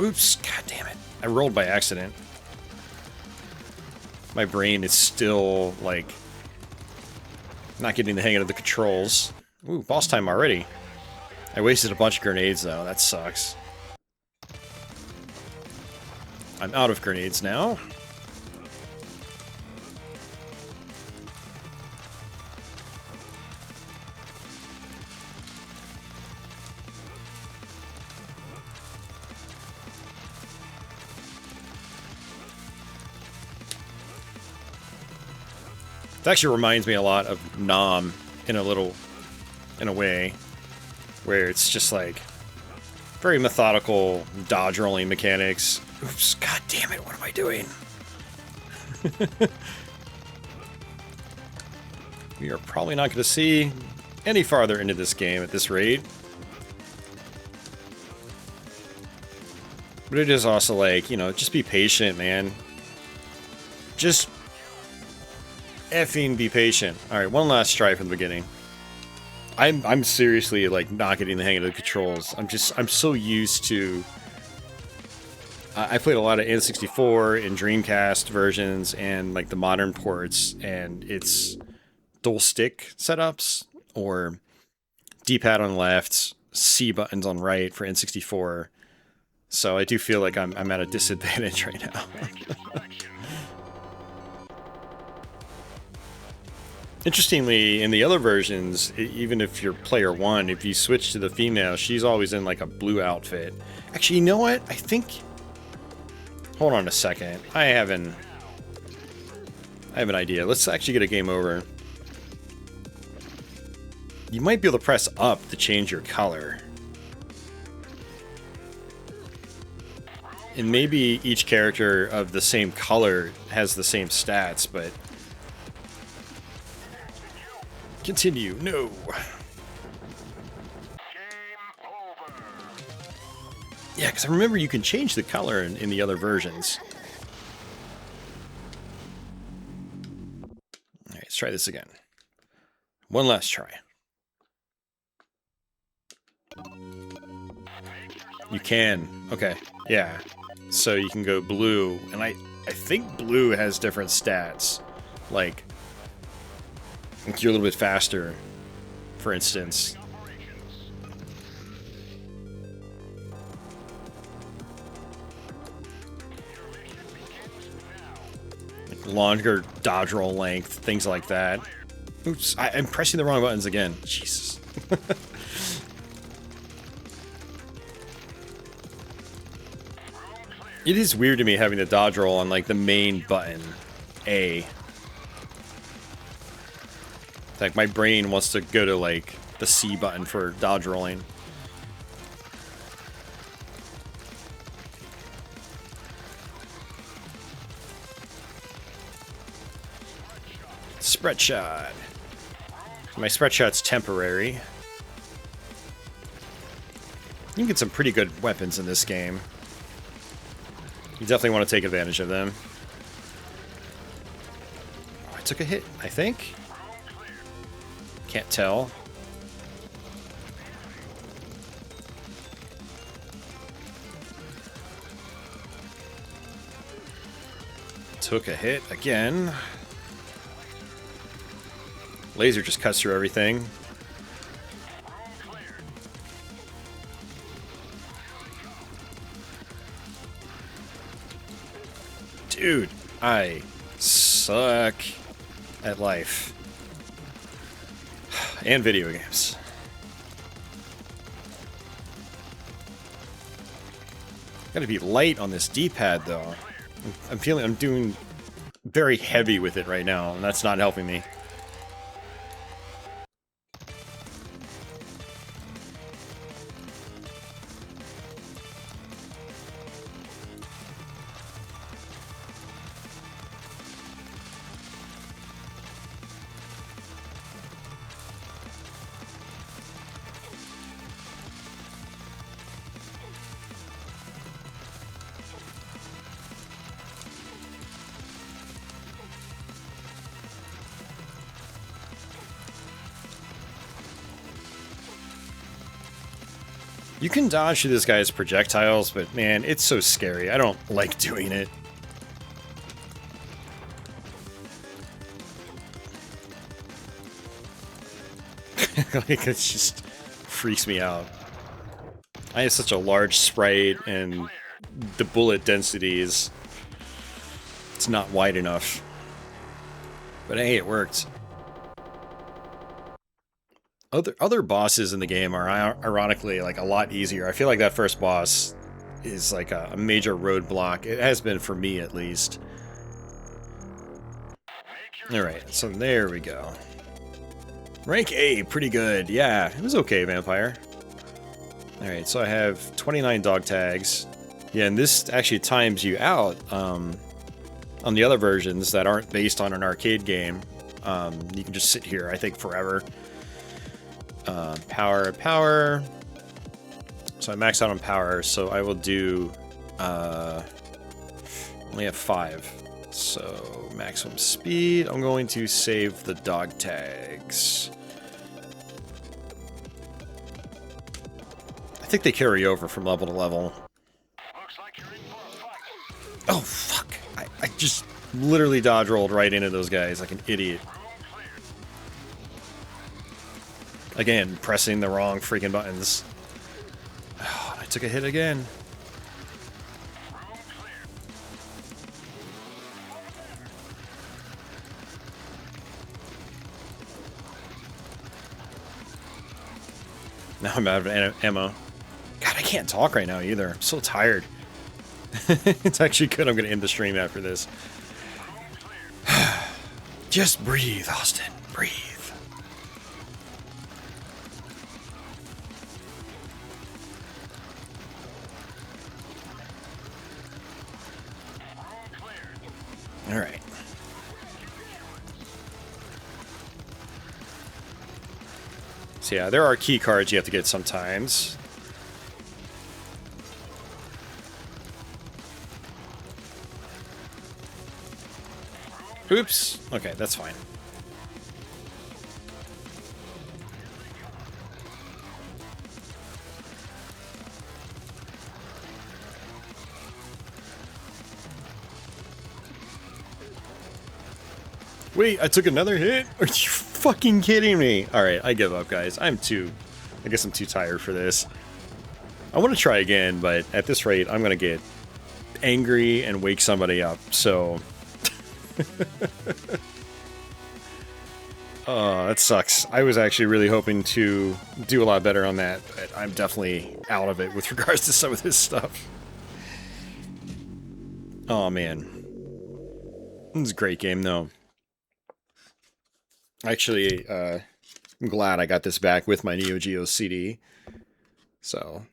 Oops, god damn it. I rolled by accident. My brain is still, like, not getting the hang of the controls. Ooh, boss time already. I wasted a bunch of grenades, though. That sucks. I'm out of grenades now. It actually reminds me a lot of Nom in a way. Where it's just like very methodical dodge rolling mechanics. Oops, god damn it, what am I doing? We are probably not going to see any farther into this game at this rate. But it is also like, you know, just be patient, man. Just effing be patient. Alright, one last try from the beginning. I'm seriously like not getting the hang of the controls. I'm so used to. I played a lot of N64 and Dreamcast versions and like the modern ports, and it's dual stick setups or D-pad on left, C buttons on right for N64. So I do feel like I'm at a disadvantage right now. Interestingly, in the other versions, even if you're player one, if you switch to the female, she's always in like a blue outfit. Actually, you know what? I think... hold on a second. I have an idea. Let's actually get a game over. You might be able to press up to change your color. And maybe each character of the same color has the same stats, but... Continue. No. Yeah, because I remember you can change the color in the other versions. All right, let's try this again. One last try. You can. Okay. Yeah. So you can go blue, and I think blue has different stats. Like, I think you're a little bit faster, for instance. Like longer dodge roll length, things like that. Oops, I'm pressing the wrong buttons again. Jesus. It is weird to me having the dodge roll on, like, the main button, A. Like, my brain wants to go to, like, the C button for dodge rolling. Spread shot. My spread shot's temporary. You can get some pretty good weapons in this game. You definitely want to take advantage of them. Oh, I took a hit, I think. Can't tell. Took a hit again. Laser just cuts through everything. Dude, I suck at life. And video games. Gotta be light on this D-pad, though. I'm feeling I'm doing very heavy with it right now, and that's not helping me. You can dodge through this guy's projectiles, but man, it's so scary. I don't like doing it. Like, it just freaks me out. I have such a large sprite, and the bullet densities, it's not wide enough. But hey, it worked. Other bosses in the game are ironically like a lot easier. I feel like that first boss is like a major roadblock. It has been for me, at least. Alright, so there we go. Rank A, pretty good. Yeah, it was okay, Vampire. Alright, so I have 29 dog tags. Yeah, and this actually times you out on the other versions that aren't based on an arcade game. You can just sit here, I think, forever. Power. So I maxed out on power, so I will do, only have 5. So maximum speed, I'm going to save the dog tags. I think they carry over from level to level. Oh, fuck. I just literally dodge rolled right into those guys like an idiot. Again, pressing the wrong freaking buttons. Oh, I took a hit again. Now I'm out of ammo. God, I can't talk right now either. I'm so tired. It's actually good I'm going to end the stream after this. Just breathe, Austin. Breathe. Alright. So yeah, there are key cards you have to get sometimes. Oops. Okay, that's fine. Wait, I took another hit? Are you fucking kidding me? Alright, I give up, guys. I guess I'm too tired for this. I want to try again, but at this rate, I'm gonna get angry and wake somebody up, so... Oh, that sucks. I was actually really hoping to do a lot better on that, but I'm definitely out of it with regards to some of this stuff. Oh, man. This is a great game, though. Actually, I'm glad I got this back with my Neo-Geo CD. So...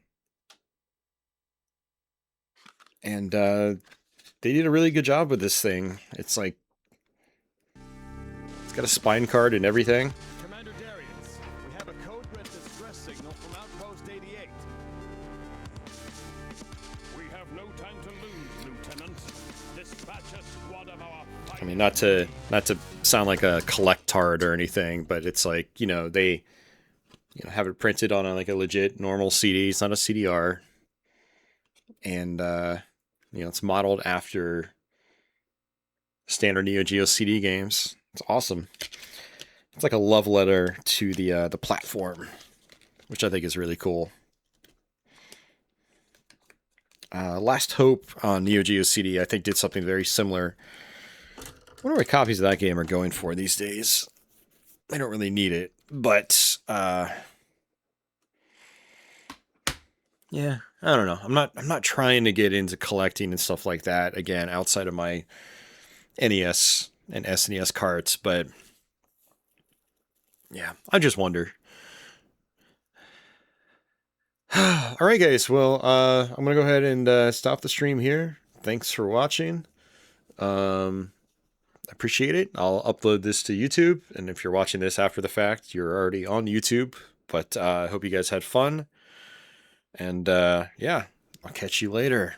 And, they did a really good job with this thing. It's like... It's got a spine card and everything. Commander Darius, we have a code red distress signal from Outpost 88. We have no time to lose, Lieutenant. Dispatch a squad of our I mean, not to sound like a collectard or anything, but it's like, you know, they have it printed on like a legit normal CD. It's not a CDR. And it's modeled after standard Neo Geo CD games. It's awesome. It's like a love letter to the platform, which I think is really cool. Last Hope on Neo Geo CD, I think, did something very similar. I wonder what copies of that game are going for these days. I don't really need it, but yeah, I don't know. I'm not trying to get into collecting and stuff like that again outside of my NES and SNES carts, but yeah, I just wonder. All right, guys. Well, I'm gonna go ahead and stop the stream here. Thanks for watching. I appreciate it. I'll upload this to YouTube, and if you're watching this after the fact, you're already on YouTube. But I hope you guys had fun. And yeah, I'll catch you later.